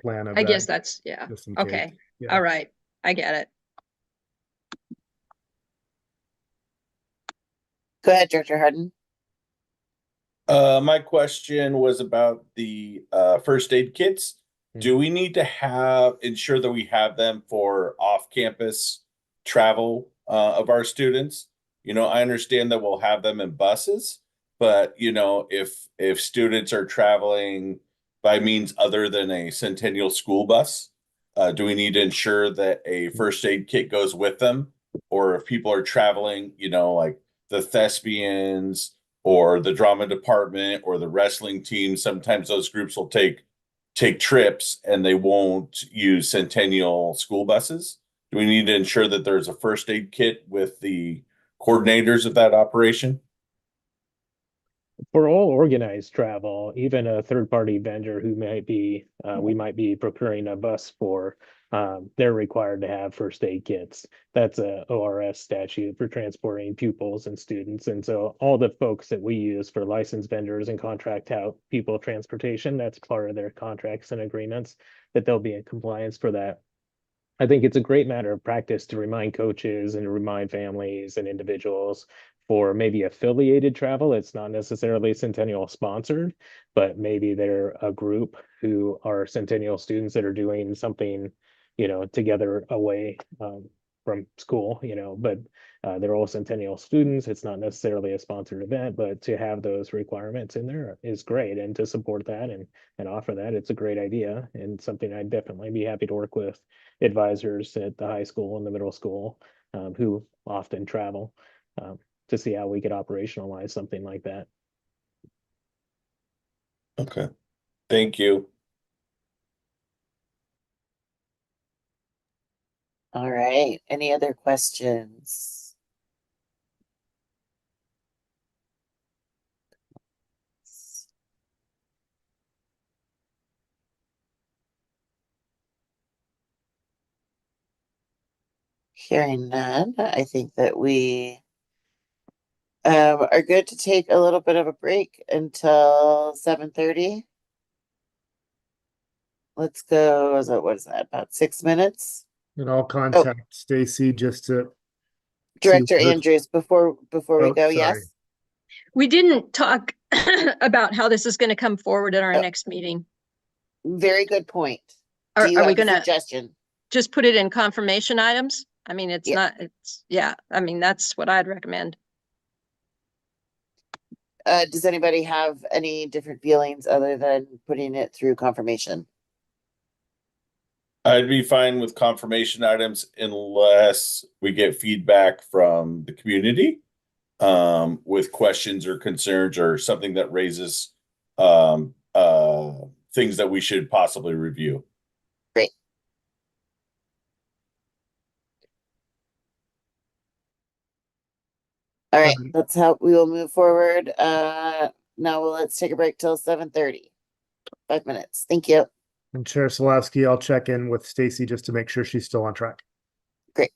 plan of I that. guess that's, yeah. Just in case. Okay. Yeah. All right. I get it. Go ahead, Director Harden. My question was about the first aid kits. Do we need to ensure that we have them for off-campus travel of our students? I understand that we'll have them in buses, but if students are traveling by means other than a Centennial school bus, do we need to ensure that a first aid kit goes with them? Or if people are traveling, like the thespians or the drama department or the wrestling team, sometimes those groups will take trips and they won't use Centennial school buses. Do we need to ensure that there's a first aid kit with the coordinators of that operation? for all organized travel, even a third-party vendor who we might be procuring a bus for, they're required to have first aid kits. That's a ORS statute for transporting pupils and students. And so all the folks that we use for licensed vendors and contract out people transportation, that's part of their contracts and agreements that they'll be in compliance for that. I think it's a great matter of practice to remind coaches and remind families and individuals for maybe affiliated travel. It's not necessarily Centennial sponsored, but maybe they're a group who are Centennial students that are doing something, together away from school, but they're all Centennial students. It's not necessarily a sponsored event, but to have those requirements in there is great. And to support that and offer that, it's a great idea and something I'd definitely be happy to work with advisors at the high school and the middle school who often travel to see how we could operationalize something like that. Okay. Thank you. All right. Any other questions? Hearing none, I think that we are good to take a little bit of a break until 7:30. Let's go, what is that, about 6 minutes? And I'll Oh, contact Stacy just to see Director what her- Andrews, before we Oh, go, sorry. yes? We didn't talk about how this is going to come forward at our Oh. next meeting. Very good point. Do you Are we have a going to suggestion? just put it in confirmation items? I mean, it's Yeah. not, it's, yeah, I mean, that's what I'd recommend. Does anybody have any different feelings other than putting it through confirmation? I'd be fine with confirmation items unless we get feedback from the community with questions or concerns or something that raises things that we should possibly review. Great. All right, that's how we will move forward. Now let's take a break till 7:30. 5 minutes. Thank you. And Chair Salowski, I'll check in with Stacy just to make sure she's still on track. Great.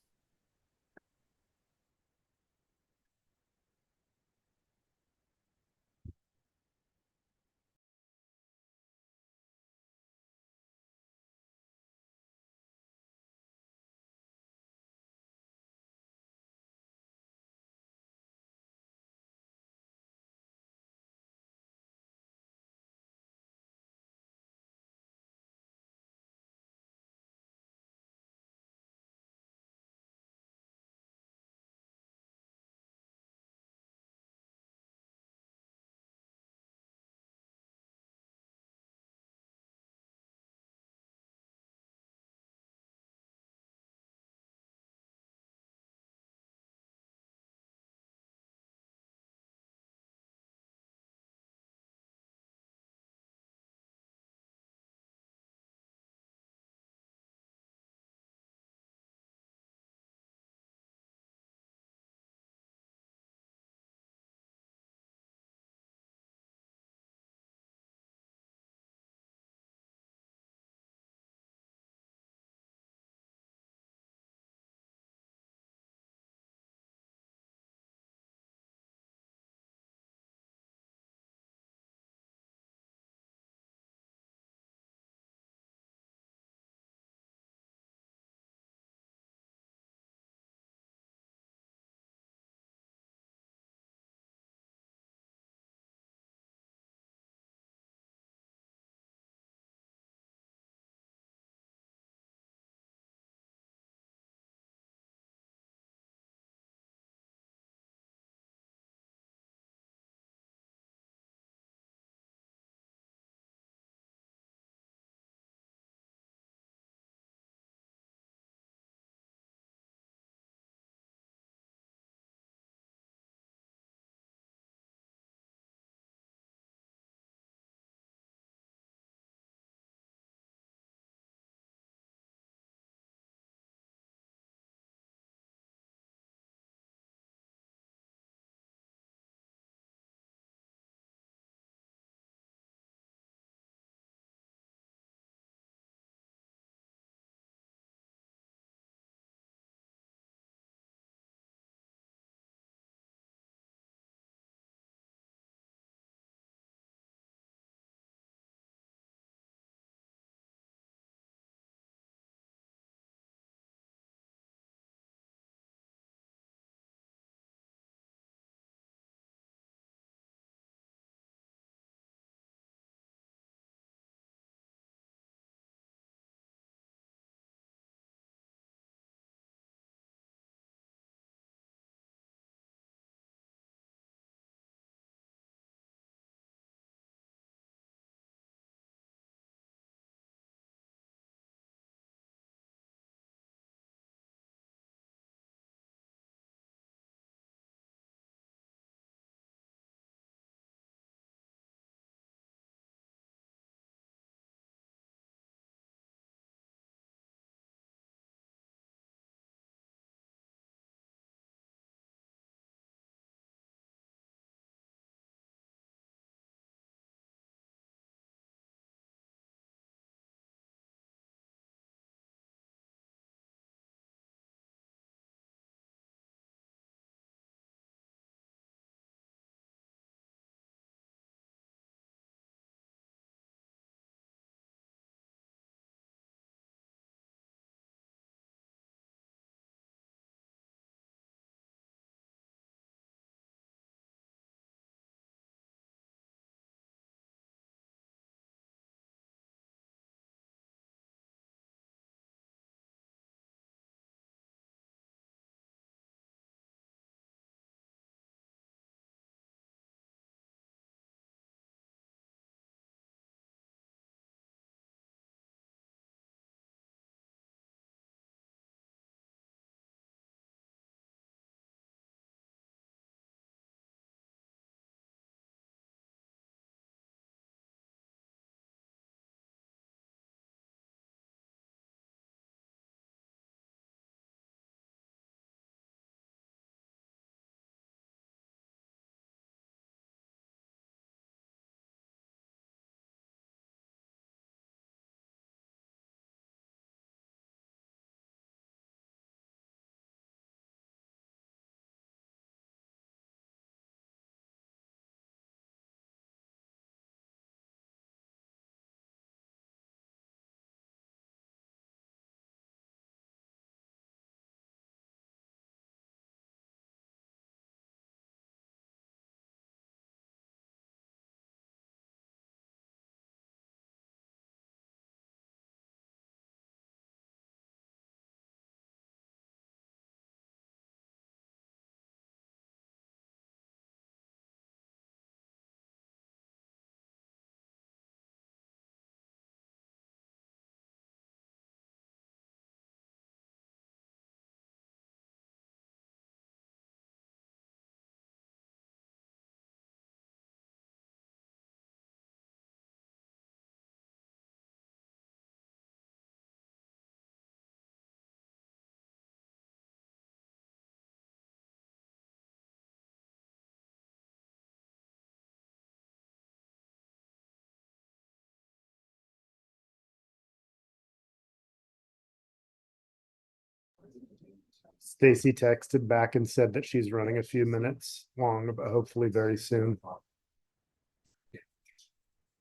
Stacy texted back and said that she's running a few minutes long, but hopefully very soon.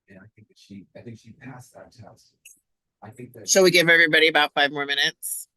And I think she passed that test. I think that. Shall we give everybody about 5 more minutes?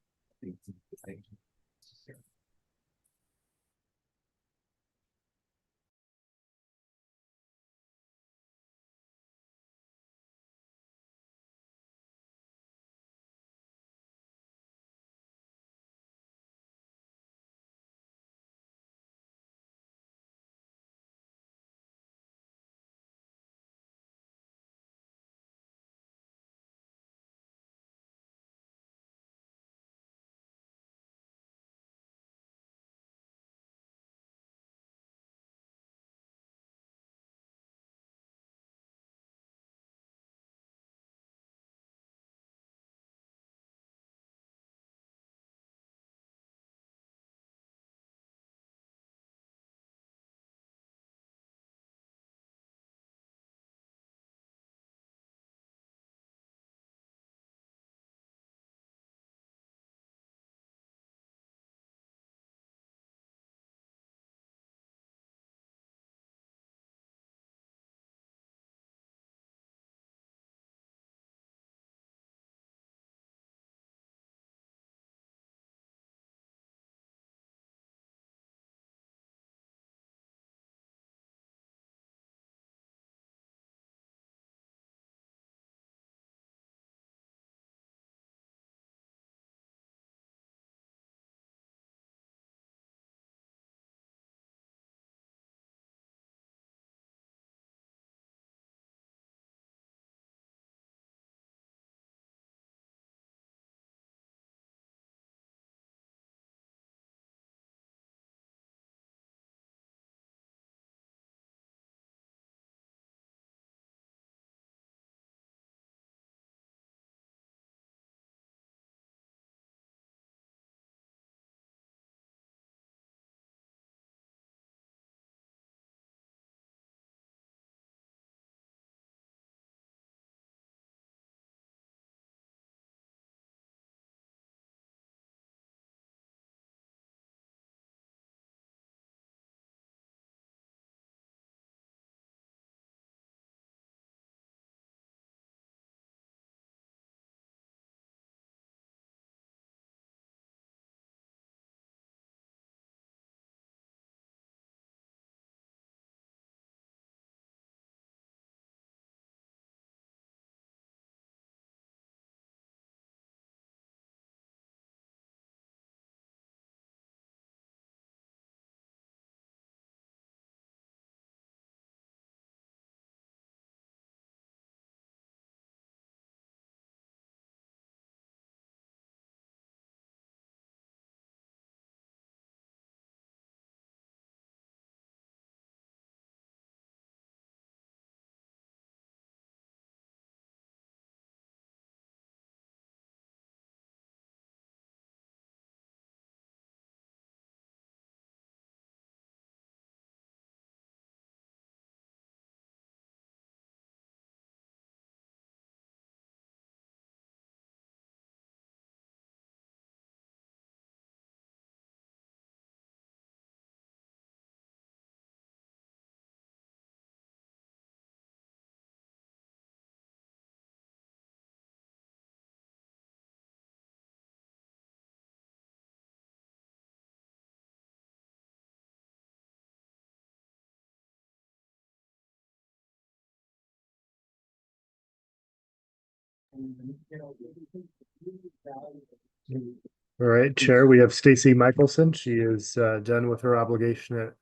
All right, Chair, we have Stacy Michelson. She is done with her obligation at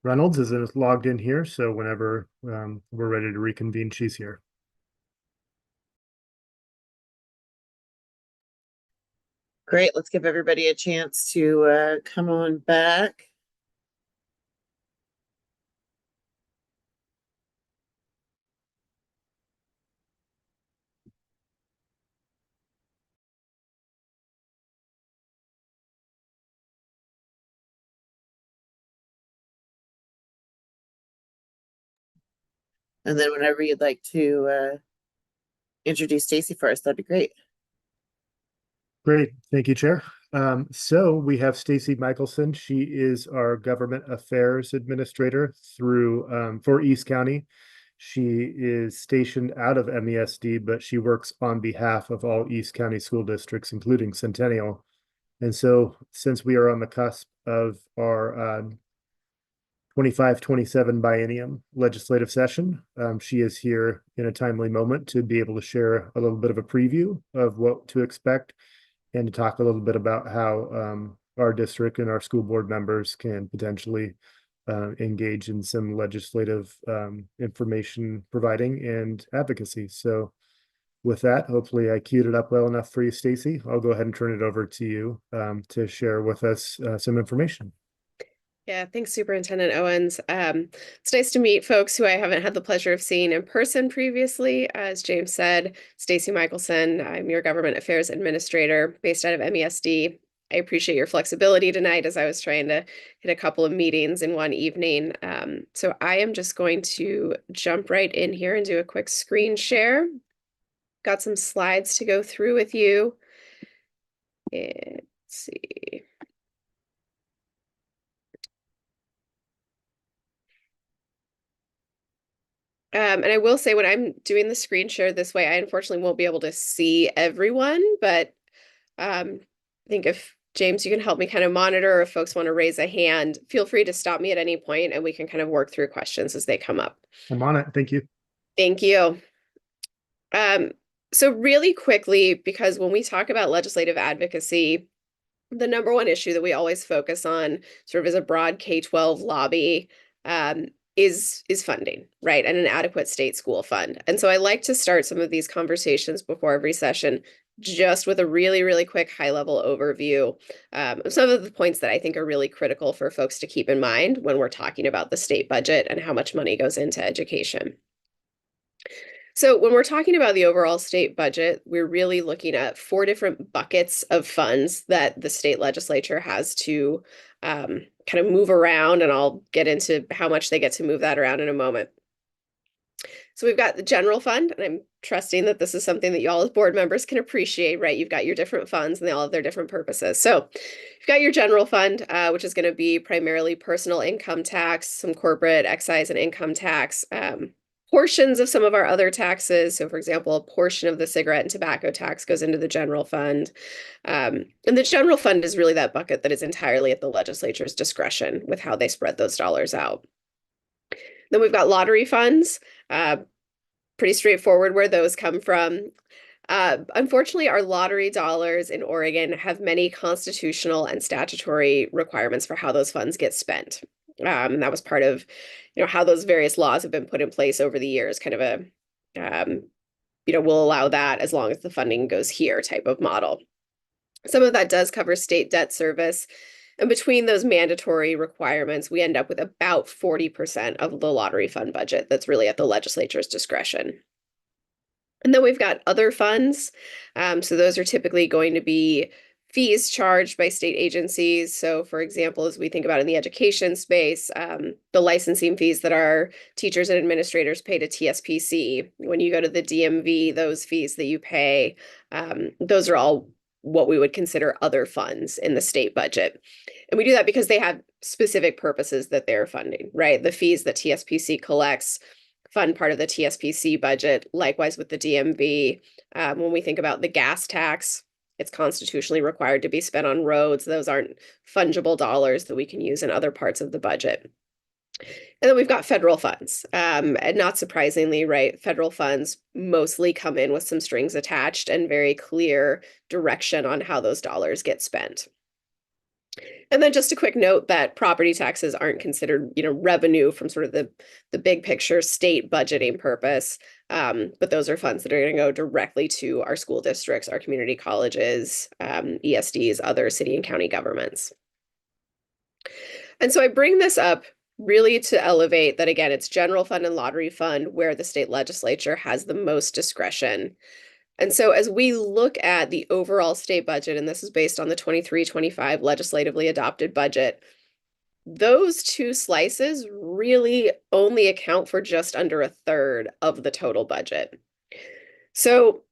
Reynolds, is logged in here. So whenever we're ready to reconvene, she's here. Great. Let's give everybody a chance to come on back. And then whenever you'd like to introduce Stacy first, that'd be great. Great. Thank you, Chair. So we have Stacy Michelson. She is our government affairs administrator for East County. She is stationed out of MESD, but she works on behalf of all East County school districts, including Centennial. And so since we are on the cusp of our 25-27 biennium legislative session, she is here in a timely moment to be able to share a little bit of a preview of what to expect and to talk a little bit about how our district and our school board members can potentially engage in some legislative information providing and advocacy. So with that, hopefully I queued it up well enough for you, Stacy. I'll go ahead and turn it over to you to share with us some information. Yeah, thanks, Superintendent Owens. It's nice to meet folks who I haven't had the pleasure of seeing in person previously. As James said, Stacy Michelson, I'm your Government Affairs Administrator based out of MESD. I appreciate your flexibility tonight as I was trying to hit a couple of meetings in one evening. So I am just going to jump right in here and do a quick screen share. Got some slides to go through with you. Let's see. And I will say when I'm doing the screen share this way, I unfortunately won't be able to see everyone, but I think if James, you can help me kind of monitor, or if folks want to raise a hand, feel free to stop me at any point and we can kind of work through questions as they come up. I'm on it. Thank you. Thank you. So really quickly, because when we talk about legislative advocacy, the number one issue that we always focus on sort of as a broad K-12 lobby is funding, right? And an adequate state school fund. And so I like to start some of these conversations before every session just with a really, really quick high-level overview of some of the points that I think are really critical for folks to keep in mind when we're talking about the state budget and how much money goes into education. So when we're talking about the overall state budget, we're really looking at 4 different buckets of funds that the state legislature has to kind of move around, and I'll get into how much they get to move that around in a moment. So we've got the general fund, and I'm trusting that this is something that you all as board members can appreciate, right? You've got your different funds and they all have their different purposes. So you've got your general fund, which is going to be primarily personal income tax, some corporate excise and income tax, portions of some of our other taxes. So for example, a portion of the cigarette and tobacco tax goes into the general fund. And the general fund is really that bucket that is entirely at the legislature's discretion with how they spread those dollars out. Then we've got lottery funds, pretty straightforward where those come from. Unfortunately, our lottery dollars in Oregon have many constitutional and statutory requirements for how those funds get spent. And that was part of, how those various laws have been put in place over the years, kind of a, we'll allow that as long as the funding goes here type of model. Some of that does cover state debt service. And between those mandatory requirements, we end up with about 40% of the lottery fund budget that's really at the legislature's discretion. And then we've got other funds. So those are typically going to be fees charged by state agencies. So for example, as we think about in the education space, the licensing fees that our teachers and administrators pay to TSPC. When you go to the DMV, those fees that you pay, those are all what we would consider other funds in the state budget. And we do that because they have specific purposes that they're funding, right? The fees that TSPC collects fund part of the TSPC budget. Likewise with the DMV, when we think about the gas tax, it's constitutionally required to be spent on roads. Those aren't fungible dollars that we can use in other parts of the budget. And then we've got federal funds. And not surprisingly, right, federal funds mostly come in with some strings attached and very clear direction on how those dollars get spent. And then just a quick note that property taxes aren't considered, revenue from sort of the big picture state budgeting purpose. But those are funds that are going to go directly to our school districts, our community colleges, ESDs, other city and county governments. And so I bring this up really to elevate that, again, it's general fund and lottery fund where the state legislature has the most discretion. And so as we look at the overall state budget, and this is based on the 23-25 legislatively adopted budget, those two slices really only account for just under a third of the total budget. So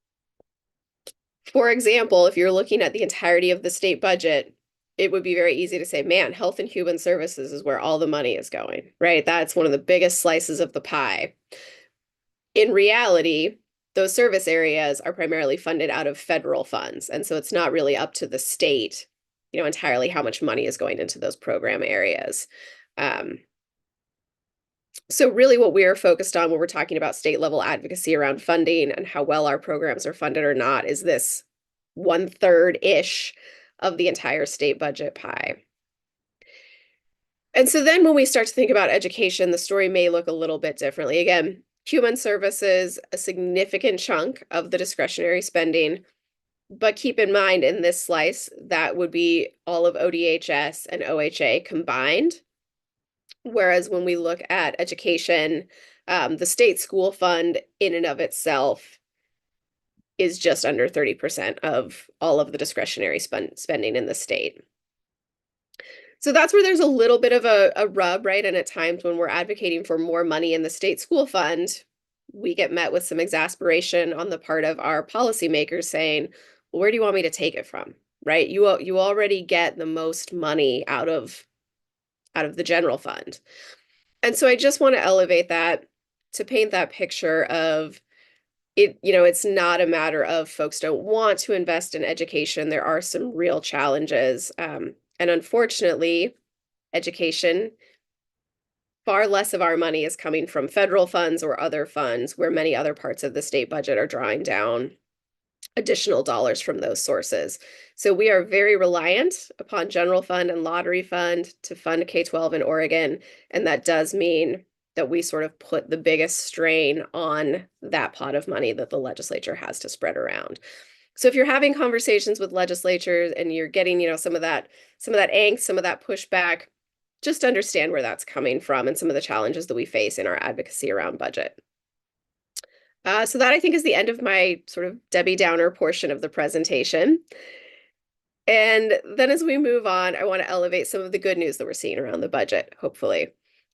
For example, if you're looking at the entirety of the state budget, it would be very easy to say, man, health and human services is where all the money is going, right? That's one of the biggest slices of the pie. In reality, those service areas are primarily funded out of federal funds. And so it's not really up to the state, entirely how much money is going into those program areas. So really what we are focused on when we're talking about state level advocacy around funding and how well our programs are funded or not is this 1/3-ish of the entire state budget pie. And so then when we start to think about education, the story may look a little bit differently. Again, human services, a significant chunk of the discretionary spending, but keep in mind in this slice, that would be all of ODHS and OHA combined. Whereas when we look at education, the state school fund in and of itself is just under 30% of all of the discretionary spending in the state. So that's where there's a little bit of a rub, right? And at times when we're advocating for more money in the state school fund, we get met with some exasperation on the part of our policymakers saying, well, where do you want me to take it from, right? You already get the most money out of the general fund. And so I just want to elevate that to paint that picture of it, it's not a matter of folks don't want to invest in education. There are some real challenges. And unfortunately, education, far less of our money is coming from federal funds or other funds where many other parts of the state budget are drawing down additional dollars from those sources. So we are very reliant upon general fund and lottery fund to fund K-12 in Oregon. And that does mean that we sort of put the biggest strain on that pot of money that the legislature has to spread around. So if you're having conversations with legislatures and you're getting, some of that angst, some of that pushback, just understand where that's coming from and some of the challenges that we face in our advocacy around budget. So that I think is the end of my sort of Debbie Downer portion of the presentation. And then as we move on, I want to elevate some of the good news that we're seeing around the budget, hopefully.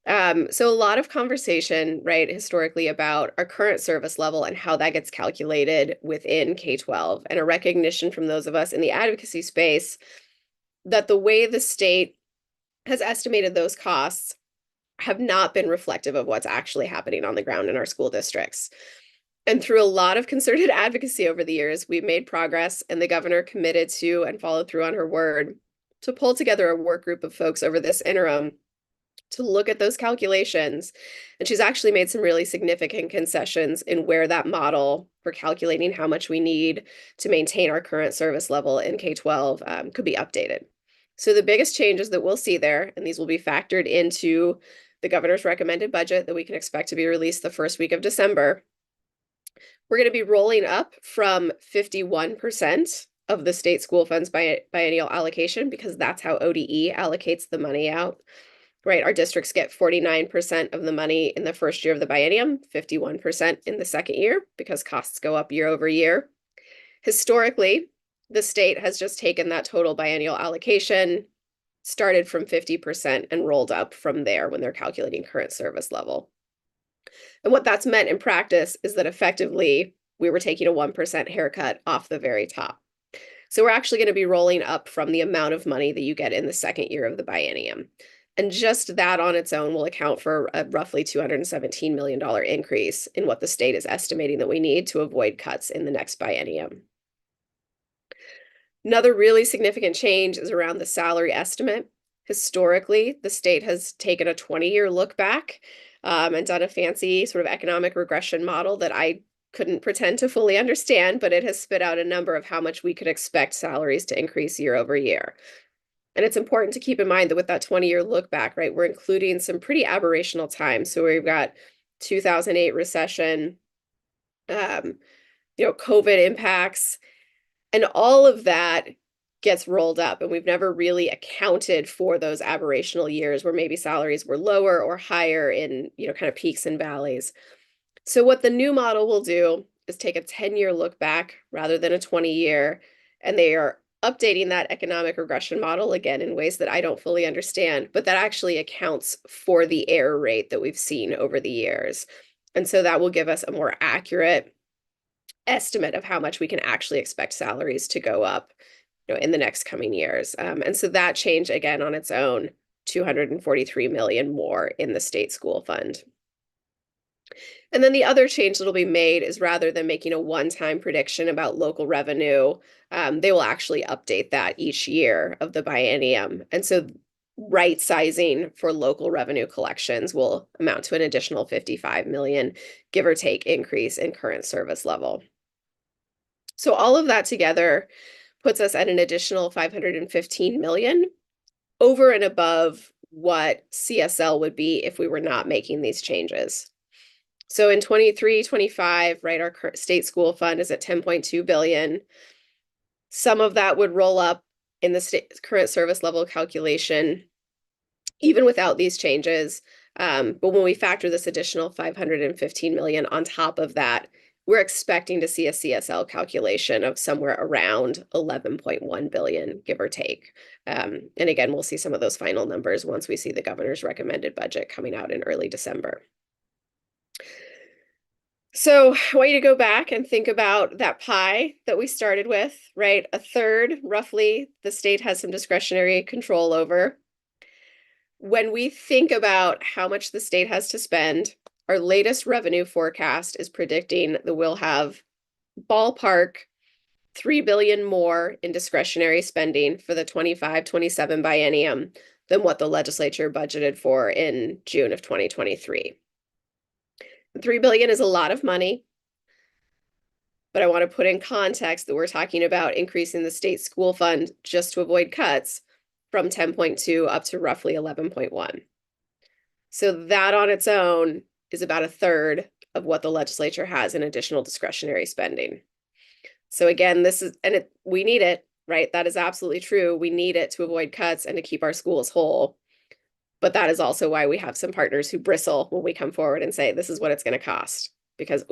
So a lot of conversation, right, historically about our current service level and how that gets calculated within K-12, and a recognition from those of us in the advocacy space that the way the state has estimated those costs have not been reflective of what's actually happening on the ground in our school districts. And through a lot of concerted advocacy over the years, we've made progress, and the governor committed to and followed through on her word to pull together a work group of folks over this interim to look at those calculations. And she's actually made some really significant concessions in where that model for calculating how much we need to maintain our current service level in K-12 could be updated. So the biggest changes that we'll see there, and these will be factored into the governor's recommended budget that we can expect to be released the first week of December. We're going to be rolling up from 51% of the state school funds biennial allocation, because that's how ODE allocates the money out, right? Our districts get 49% of the money in the first year of the biennium, 51% in the second year, because costs go up year over year. Historically, the state has just taken that total biennial allocation, started from 50% and rolled up from there when they're calculating current service level. And what that's meant in practice is that effectively we were taking a 1% haircut off the very top. So we're actually going to be rolling up from the amount of money that you get in the second year of the biennium. And just that on its own will account for a roughly $217 million increase in what the state is estimating that we need to avoid cuts in the next biennium. Another really significant change is around the salary estimate. Historically, the state has taken a 20-year look back and done a fancy sort of economic regression model that I couldn't pretend to fully understand, but it has spit out a number of how much we could expect salaries to increase year over year. And it's important to keep in mind that with that 20-year look back, right, we're including some pretty aberrational times. So we've got 2008 recession, COVID impacts, and all of that gets rolled up, and we've never really accounted for those aberrational years where maybe salaries were lower or higher in, kind of peaks and valleys. So what the new model will do is take a 10-year look back rather than a 20-year, and they are updating that economic regression model again in ways that I don't fully understand, but that actually accounts for the error rate that we've seen over the years. And so that will give us a more accurate estimate of how much we can actually expect salaries to go up, in the next coming years. And so that change, again, on its own, 243 million more in the state school fund. And then the other change that'll be made is, rather than making a one-time prediction about local revenue, they will actually update that each year of the biennium. And so right sizing for local revenue collections will amount to an additional 55 million, give or take, increase in current service level. So all of that together puts us at an additional 515 million over and above what CSL would be if we were not making these changes. So in 23-25, right, our state school fund is at 10.2 billion. Some of that would roll up in the state current service level calculation, even without these changes. But when we factor this additional 515 million on top of that, we're expecting to see a CSL calculation of somewhere around 11.1 billion, give or take. And again, we'll see some of those final numbers once we see the governor's recommended budget coming out in early December. So I want you to go back and think about that pie that we started with, right? A third, roughly, the state has some discretionary control over. When we think about how much the state has to spend, our latest revenue forecast is predicting that we'll have ballpark 3 billion more in discretionary spending for the 25-27 biennium than what the legislature budgeted for in June of 2023. 3 billion is a lot of money, but I want to put in context that we're talking about increasing the state school fund just to avoid cuts from 10.2 up to roughly 11.1. So that on its own is about a third of what the legislature has in additional discretionary spending. So again, we need it, right? That is absolutely true. We need it to avoid cuts and to keep our schools whole. But that is also why we have some partners who bristle when we come forward and say, this is what it's going to cost. Because,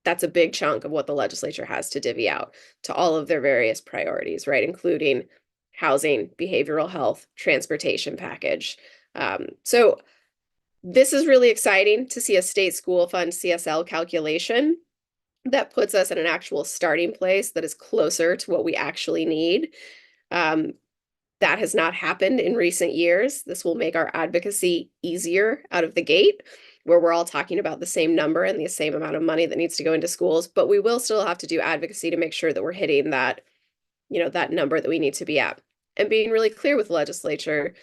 that's a big chunk of what the legislature has to divvy out to all of their various priorities, right? Including housing, behavioral health, transportation package. So this is really exciting to see a state school fund CSL calculation that puts us in an actual starting place that is closer to what we actually need. That has not happened in recent years. This will make our advocacy easier out of the gate, where we're all talking about the same number and the same amount of money that needs to go into schools, but we will still have to do advocacy to make sure that we're hitting that, that number that we need to be at. And being really clear with the legislature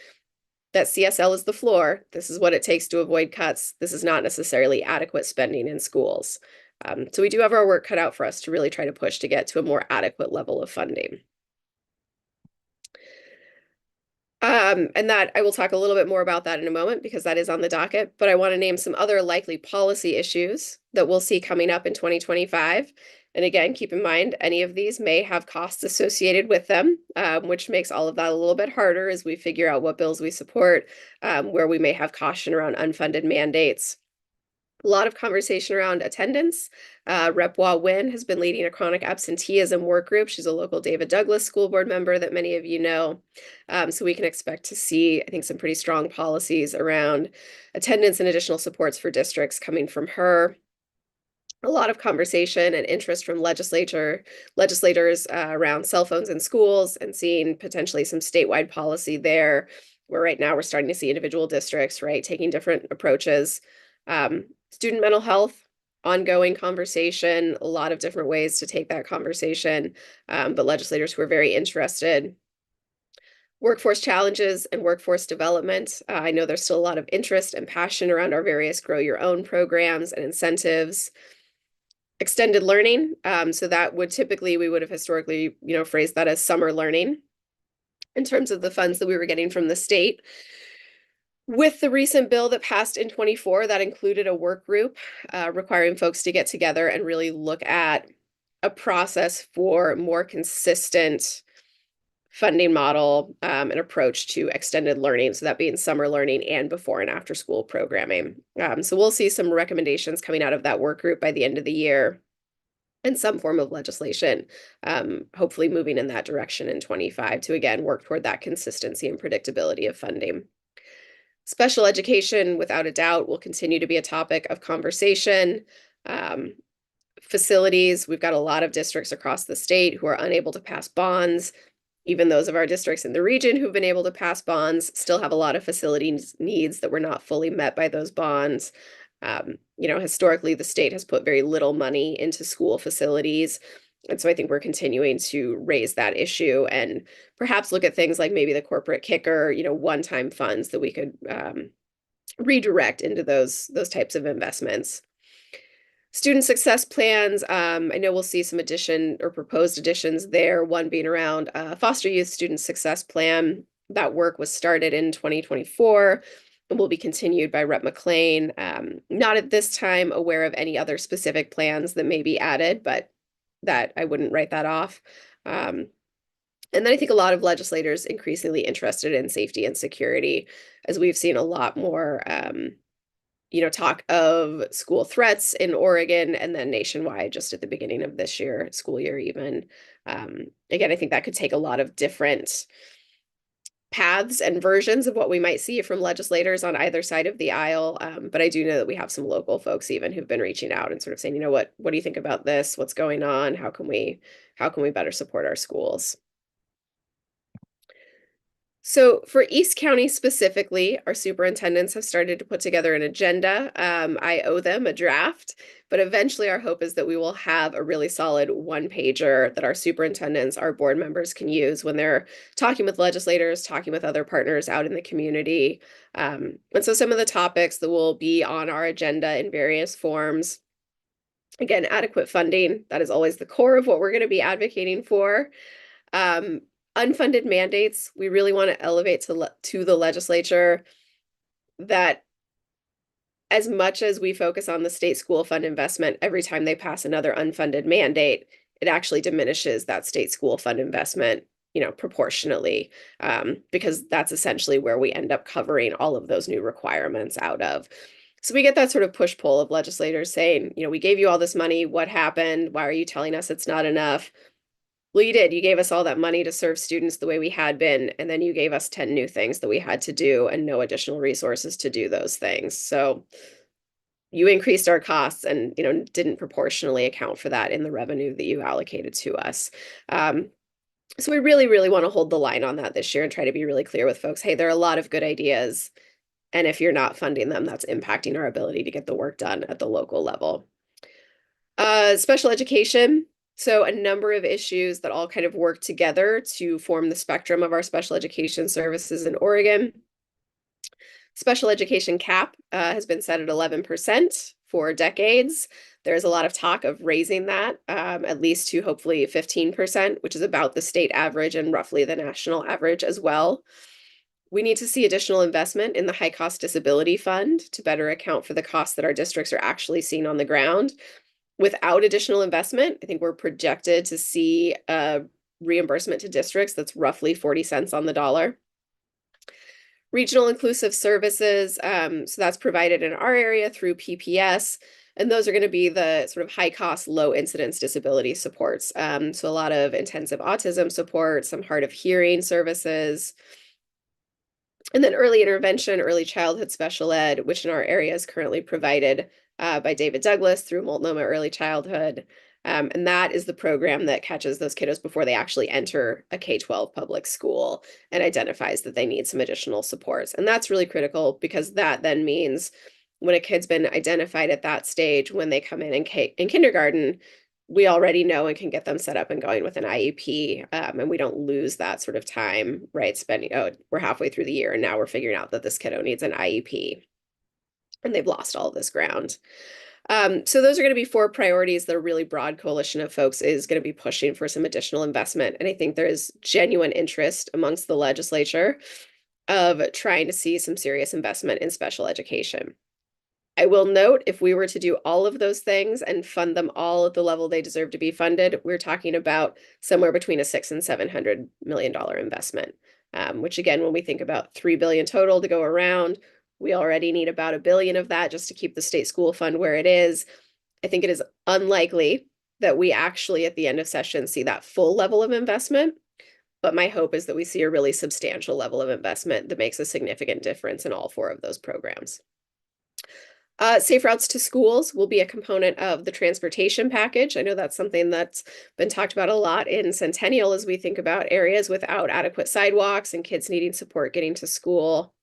that CSL is the floor. This is what it takes to avoid cuts. This is not necessarily adequate spending in schools. So we do have our work cut out for us to really try to push to get to a more adequate level of funding. And that I will talk a little bit more about that in a moment, because that is on the docket, but I want to name some other likely policy issues that we'll see coming up in 2025. And again, keep in mind, any of these may have costs associated with them, which makes all of that a little bit harder as we figure out what bills we support, where we may have caution around unfunded mandates. A lot of conversation around attendance. Rep Wah Win has been leading a chronic absenteeism work group. She's a local David Douglas school board member that many of you know. So we can expect to see, I think, some pretty strong policies around attendance and additional supports for districts coming from her. A lot of conversation and interest from legislators around cell phones in schools, and seeing potentially some statewide policy there, where right now we're starting to see individual districts, right, taking different approaches. Student mental health, ongoing conversation, a lot of different ways to take that conversation, but legislators who are very interested. Workforce challenges and workforce development. I know there's still a lot of interest and passion around our various Grow Your Own programs and incentives. Extended learning. So that would typically, we would have historically, phrased that as summer learning in terms of the funds that we were getting from the state. With the recent bill that passed in 24, that included a work group requiring folks to get together and really look at a process for more consistent funding model and approach to extended learning. So that being summer learning and before and after school programming. So we'll see some recommendations coming out of that work group by the end of the year, and some form of legislation, hopefully moving in that direction in 25 to, again, work toward that consistency and predictability of funding. Special education, without a doubt, will continue to be a topic of conversation. Facilities, we've got a lot of districts across the state who are unable to pass bonds. Even those of our districts in the region who've been able to pass bonds still have a lot of facility needs that were not fully met by those bonds. Historically, the state has put very little money into school facilities. And so I think we're continuing to raise that issue and perhaps look at things like maybe the corporate kicker, one-time funds that we could redirect into those types of investments. Student success plans, I know we'll see some addition or proposed additions there, one being around foster youth student success plan. That work was started in 2024 and will be continued by Rep. McLean. Not at this time aware of any other specific plans that may be added, but that I wouldn't write that off. And then I think a lot of legislators increasingly interested in safety and security, as we've seen a lot more talk of school threats in Oregon and then nationwide just at the beginning of this year, school year even. Again, I think that could take a lot of different paths and versions of what we might see from legislators on either side of the aisle. But I do know that we have some local folks even who've been reaching out and sort of saying, what do you think about this? What's going on? How can we better support our schools? So for East County specifically, our superintendents have started to put together an agenda. I owe them a draft, but eventually our hope is that we will have a really solid one-pager that our superintendents, our board members can use when they're talking with legislators, talking with other partners out in the community. And so some of the topics that will be on our agenda in various forms. Again, adequate funding, that is always the core of what we're going to be advocating for. Unfunded mandates, we really want to elevate to the legislature that as much as we focus on the state school fund investment, every time they pass another unfunded mandate, it actually diminishes that state school fund investment, proportionally, because that's essentially where we end up covering all of those new requirements out of. So we get that sort of push-pull of legislators saying, we gave you all this money. What happened? Why are you telling us it's not enough? Well, you did. You gave us all that money to serve students the way we had been, and then you gave us 10 new things that we had to do and no additional resources to do those things. So you increased our costs and, didn't proportionally account for that in the revenue that you allocated to us. So we really, really want to hold the line on that this year and try to be really clear with folks. Hey, there are a lot of good ideas. And if you're not funding them, that's impacting our ability to get the work done at the local level. Special education. So a number of issues that all kind of work together to form the spectrum of our special education services in Oregon. Special education cap has been set at 11% for decades. There's a lot of talk of raising that at least to hopefully 15%, which is about the state average and roughly the national average as well. We need to see additional investment in the high cost disability fund to better account for the costs that our districts are actually seeing on the ground. Without additional investment, I think we're projected to see a reimbursement to districts that's roughly 40 cents on the dollar. Regional inclusive services, so that's provided in our area through PPS, and those are going to be the sort of high cost, low incidence disability supports. So a lot of intensive autism support, some hard of hearing services, and then early intervention, early childhood special ed, which in our area is currently provided by David Douglas through Multnomah Early Childhood. And that is the program that catches those kiddos before they actually enter a K-12 public school and identifies that they need some additional supports. And that's really critical because that then means when a kid's been identified at that stage, when they come in kindergarten, we already know and can get them set up and going with an IEP. And we don't lose that sort of time, right? We're halfway through the year and now we're figuring out that this kiddo needs an IEP. And they've lost all of this ground. So those are going to be 4 priorities that a really broad coalition of folks is going to be pushing for some additional investment. And I think there is genuine interest amongst the legislature of trying to see some serious investment in special education. I will note, if we were to do all of those things and fund them all at the level they deserve to be funded, we're talking about somewhere between a $600 and $700 million investment, which again, when we think about $3 billion total to go around, we already need about $1 billion of that just to keep the state school fund where it is. I think it is unlikely that we actually at the end of session see that full level of investment, but my hope is that we see a really substantial level of investment that makes a significant difference in all 4 of those programs. Safe routes to schools will be a component of the transportation package. I know that's something that's been talked about a lot in Centennial as we think about areas without adequate sidewalks and kids needing support getting to school.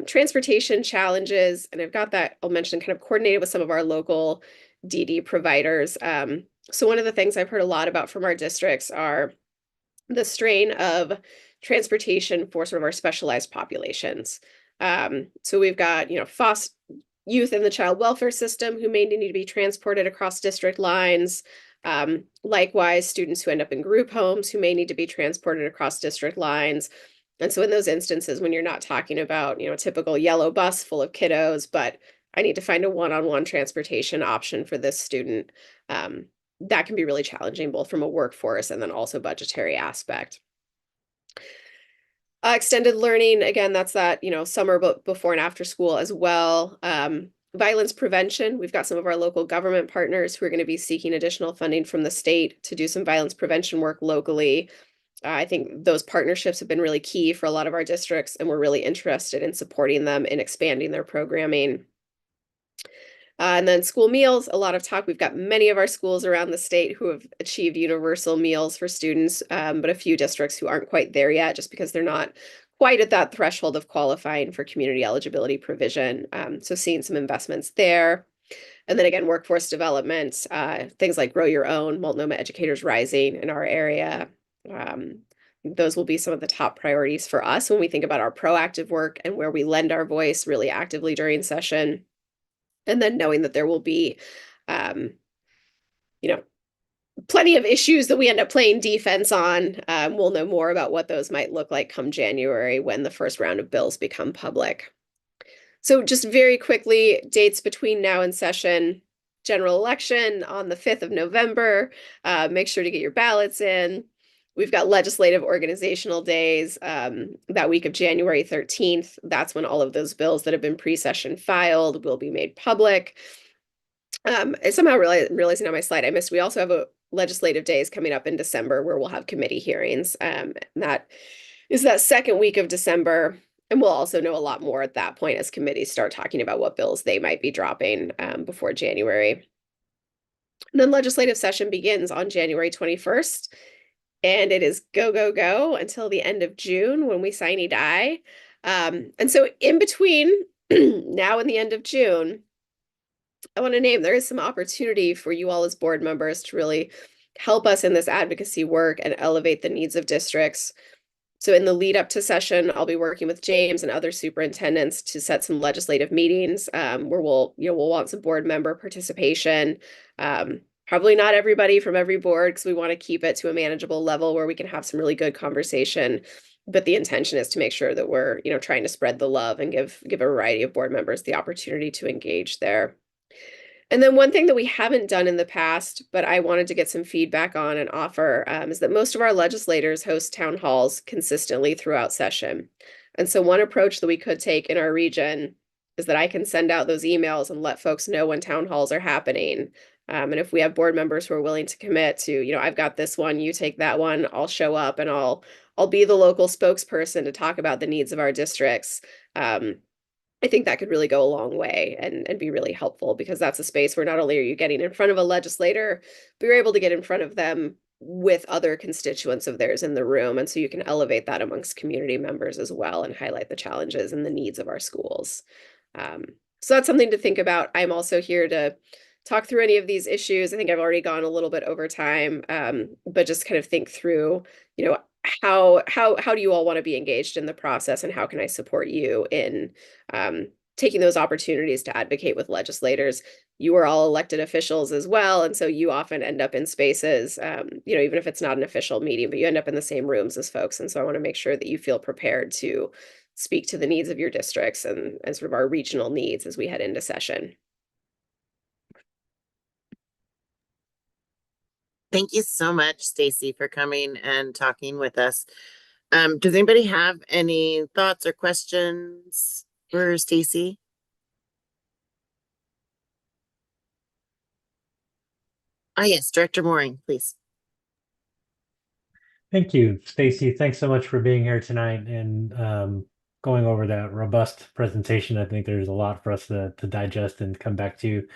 Transportation challenges, and I've got that, I'll mention, kind of coordinated with some of our local DD providers. So one of the things I've heard a lot about from our districts are the strain of transportation for sort of our specialized populations. So we've got, foster youth in the child welfare system who may need to be transported across district lines. Likewise, students who end up in group homes who may need to be transported across district lines. And so in those instances, when you're not talking about, a typical yellow bus full of kiddos, but I need to find a one-on-one transportation option for this student, that can be really challenging, both from a workforce and then also budgetary aspect. Extended learning, again, that's that, summer but before and after school as well. Violence prevention, we've got some of our local government partners who are going to be seeking additional funding from the state to do some violence prevention work locally. I think those partnerships have been really key for a lot of our districts, and we're really interested in supporting them in expanding their programming. And then school meals, a lot of talk. We've got many of our schools around the state who have achieved universal meals for students, but a few districts who aren't quite there yet just because they're not quite at that threshold of qualifying for community eligibility provision. So seeing some investments there. And then again, workforce development, things like Grow Your Own, Multnomah Educators Rising in our area. Those will be some of the top priorities for us when we think about our proactive work and where we lend our voice really actively during session. And then knowing that there will be, plenty of issues that we end up playing defense on. We'll know more about what those might look like come January when the first round of bills become public. So just very quickly, dates between now and session: general election on the 5th of November. Make sure to get your ballots in. We've got legislative organizational days that week of January 13th. That's when all of those bills that have been pre-session filed will be made public. And somehow realizing on my slide I missed, we also have a legislative days coming up in December where we'll have committee hearings. And that is that second week of December. And we'll also know a lot more at that point as committees start talking about what bills they might be dropping before January. And then legislative session begins on January 21st. And it is go, go, go until the end of June when we sine die. And so in between now and the end of June, I want to name there is some opportunity for you all as board members to really help us in this advocacy work and elevate the needs of districts. So in the lead up to session, I'll be working with James and other superintendents to set some legislative meetings where we'll want some board member participation. Probably not everybody from every board because we want to keep it to a manageable level where we can have some really good conversation. But the intention is to make sure that we're, trying to spread the love and give a variety of board members the opportunity to engage there. And then one thing that we haven't done in the past, but I wanted to get some feedback on and offer, is that most of our legislators host town halls consistently throughout session. And so one approach that we could take in our region is that I can send out those emails and let folks know when town halls are happening. And if we have board members who are willing to commit to, I've got this one, you take that one, I'll show up and I'll be the local spokesperson to talk about the needs of our districts. I think that could really go a long way and be really helpful because that's a space where not only are you getting in front of a legislator, but you're able to get in front of them with other constituents of theirs in the room. And so you can elevate that amongst community members as well and highlight the challenges and the needs of our schools. So that's something to think about. I'm also here to talk through any of these issues. I think I've already gone a little bit over time, but just kind of think through, how do you all want to be engaged in the process and how can I support you in taking those opportunities to advocate with legislators? You are all elected officials as well. And so you often end up in spaces, even if it's not an official meeting, but you end up in the same rooms as folks. And so I want to make sure that you feel prepared to speak to the needs of your districts and sort of our regional needs as we head into session. Thank you so much, Stacy, for coming and talking with us. Does anybody have any thoughts or questions for Stacy? Yes, Director Mooring, please. Thank you, Stacy. Thanks so much for being here tonight and going over that robust presentation. I think there's a lot for us to digest and come back to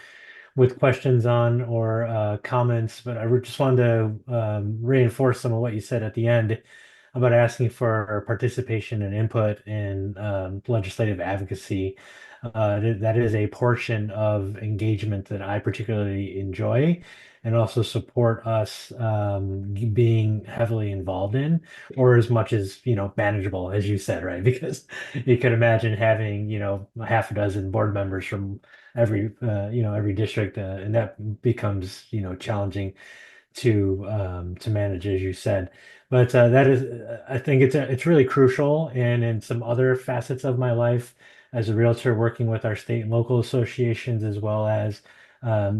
with questions on or comments. But I just wanted to reinforce some of what you said at the end about asking for participation and input in legislative advocacy. That is a portion of engagement that I particularly enjoy and also support us being heavily involved in, or as much as, manageable, as you said, right? Because you could imagine having, half a dozen board members from every district, and that becomes, challenging to manage, as you said. But that is, I think it's really crucial. And in some other facets of my life as a realtor, working with our state and local associations, as well as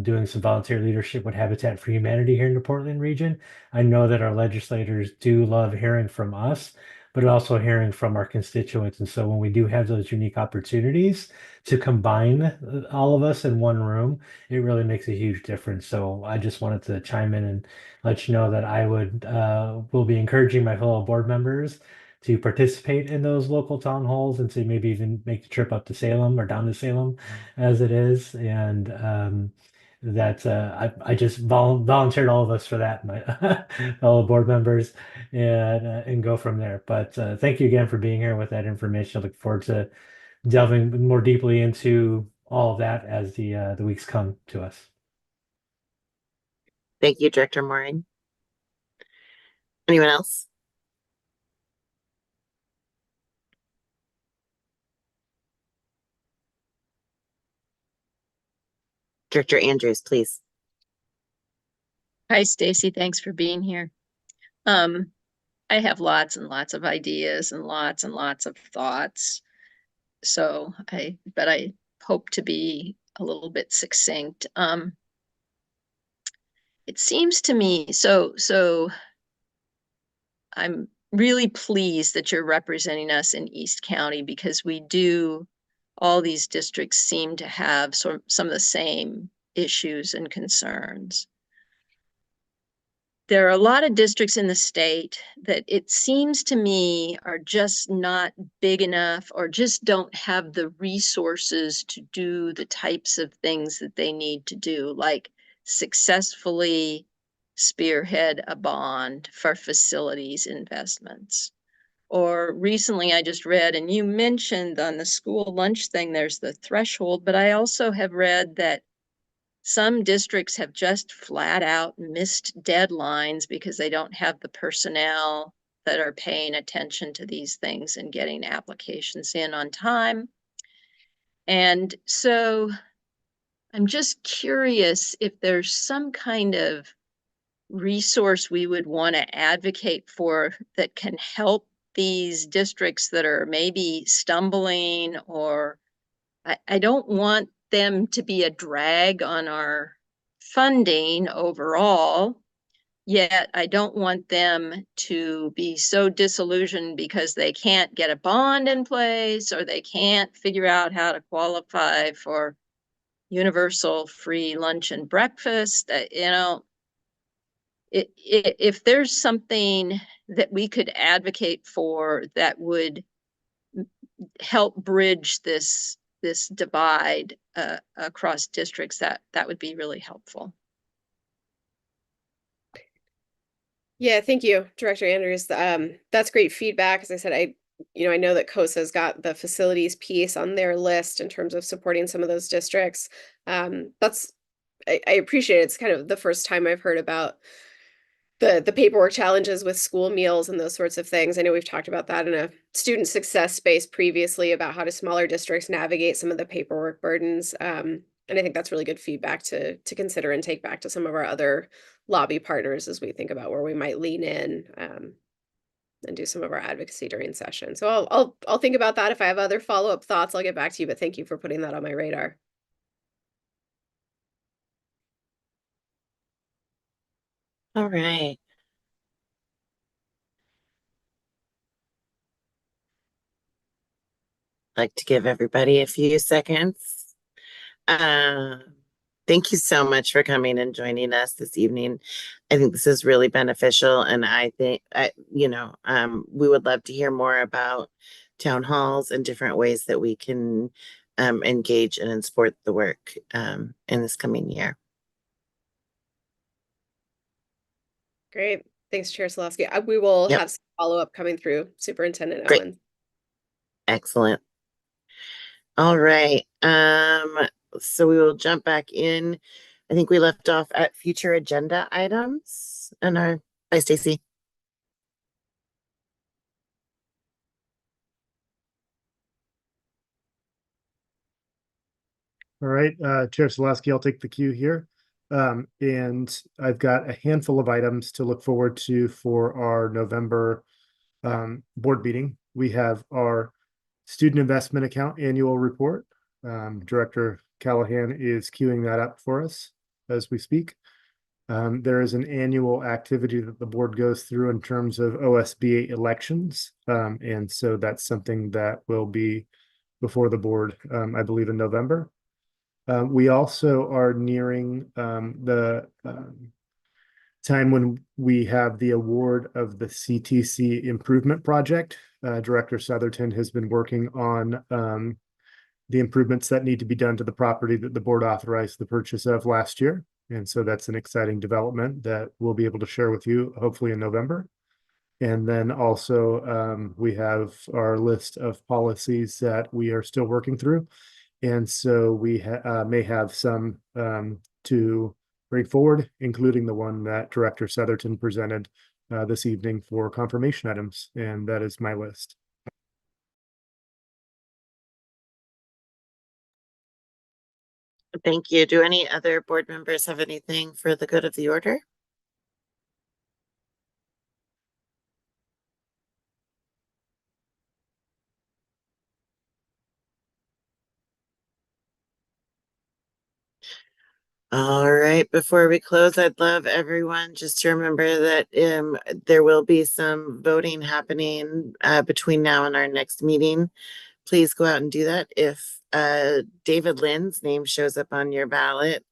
doing some volunteer leadership with Habitat for Humanity here in the Portland region, I know that our legislators do love hearing from us, but also hearing from our constituents. And so when we do have those unique opportunities to combine all of us in one room, it really makes a huge difference. So I just wanted to chime in and let you know that I will be encouraging my fellow board members to participate in those local town halls and to maybe even make the trip up to Salem or down to Salem as it is. And that I just volunteered all of us for that, my fellow board members, and go from there. But thank you again for being here with that information. I look forward to delving more deeply into all of that as the weeks come to us. Thank you, Director Mooring. Anyone else? Director Andrews, please. Hi, Stacy. Thanks for being here. I have lots and lots of ideas and lots of thoughts. But I hope to be a little bit succinct. It seems to me, so I'm really pleased that you're representing us in East County, because all these districts seem to have some of the same issues and concerns. There are a lot of districts in the state that it seems to me are just not big enough or just don't have the resources to do the types of things that they need to do, like successfully spearhead a bond for facilities investments. Or recently I just read, and you mentioned on the school lunch thing, there's the threshold, but I also have read that some districts have just flat out missed deadlines because they don't have the personnel that are paying attention to these things and getting applications in on time. And so I'm just curious if there's some kind of resource we would want to advocate for that can help these districts that are maybe stumbling, or I don't want them to be a drag on our funding overall, yet I don't want them to be so disillusioned because they can't get a bond in place or they can't figure out how to qualify for universal free lunch and breakfast. If there's something that we could advocate for that would help bridge this divide across districts, that would be really helpful. Yeah, thank you, Director Andrews. That's great feedback. As I said, I know that COSA's got the facilities piece on their list in terms of supporting some of those districts. I appreciate it. It's kind of the first time I've heard about the paperwork challenges with school meals and those sorts of things. I know we've talked about that in a student success space previously, about how do smaller districts navigate some of the paperwork burdens. And I think that's really good feedback to consider and take back to some of our other lobby partners as we think about where we might lean in and do some of our advocacy during session. So I'll think about that. If I have other follow-up thoughts, I'll get back to you, but thank you for putting that on my radar. All right. I'd like to give everybody a few seconds. Thank you so much for coming and joining us this evening. I think this is really beneficial, and I think we would love to hear more about town halls and different ways that we can engage and support the work in this coming year. Great. Thanks, Chair Solowski. We will Yep. have some follow-up coming through Superintendent Great. Owens. Excellent. All right. So we will jump back in. I think we left off at future agenda items and hi, Stacy. All right, Chair Solowski, I'll take the cue here. And I've got a handful of items to look forward to for our November board meeting. We have our student investment account annual report. Director Callahan is queuing that up for us as we speak. There is an annual activity that the board goes through in terms of OSBA elections. And so that's something that will be before the board, I believe in November. We also are nearing the time when we have the award of the CTC improvement project. Director Southerton has been working on the improvements that need to be done to the property that the board authorized the purchase of last year. And so that's an exciting development that we'll be able to share with you hopefully in November. And then also we have our list of policies that we are still working through. And so we may have some to bring forward, including the one that Director Southerton presented this evening for confirmation items. And that is my list. Thank you. Do any other board members have anything for the good of the order? All right, before we close, I'd love everyone just to remember that there will be some voting happening between now and our next meeting. Please go out and do that. If David Lynn's name shows up on your ballot,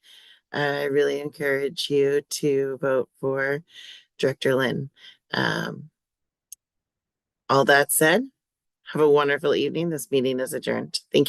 I really encourage you to vote for Director Lynn. All that said, have a wonderful evening. This meeting is adjourned. Thank you.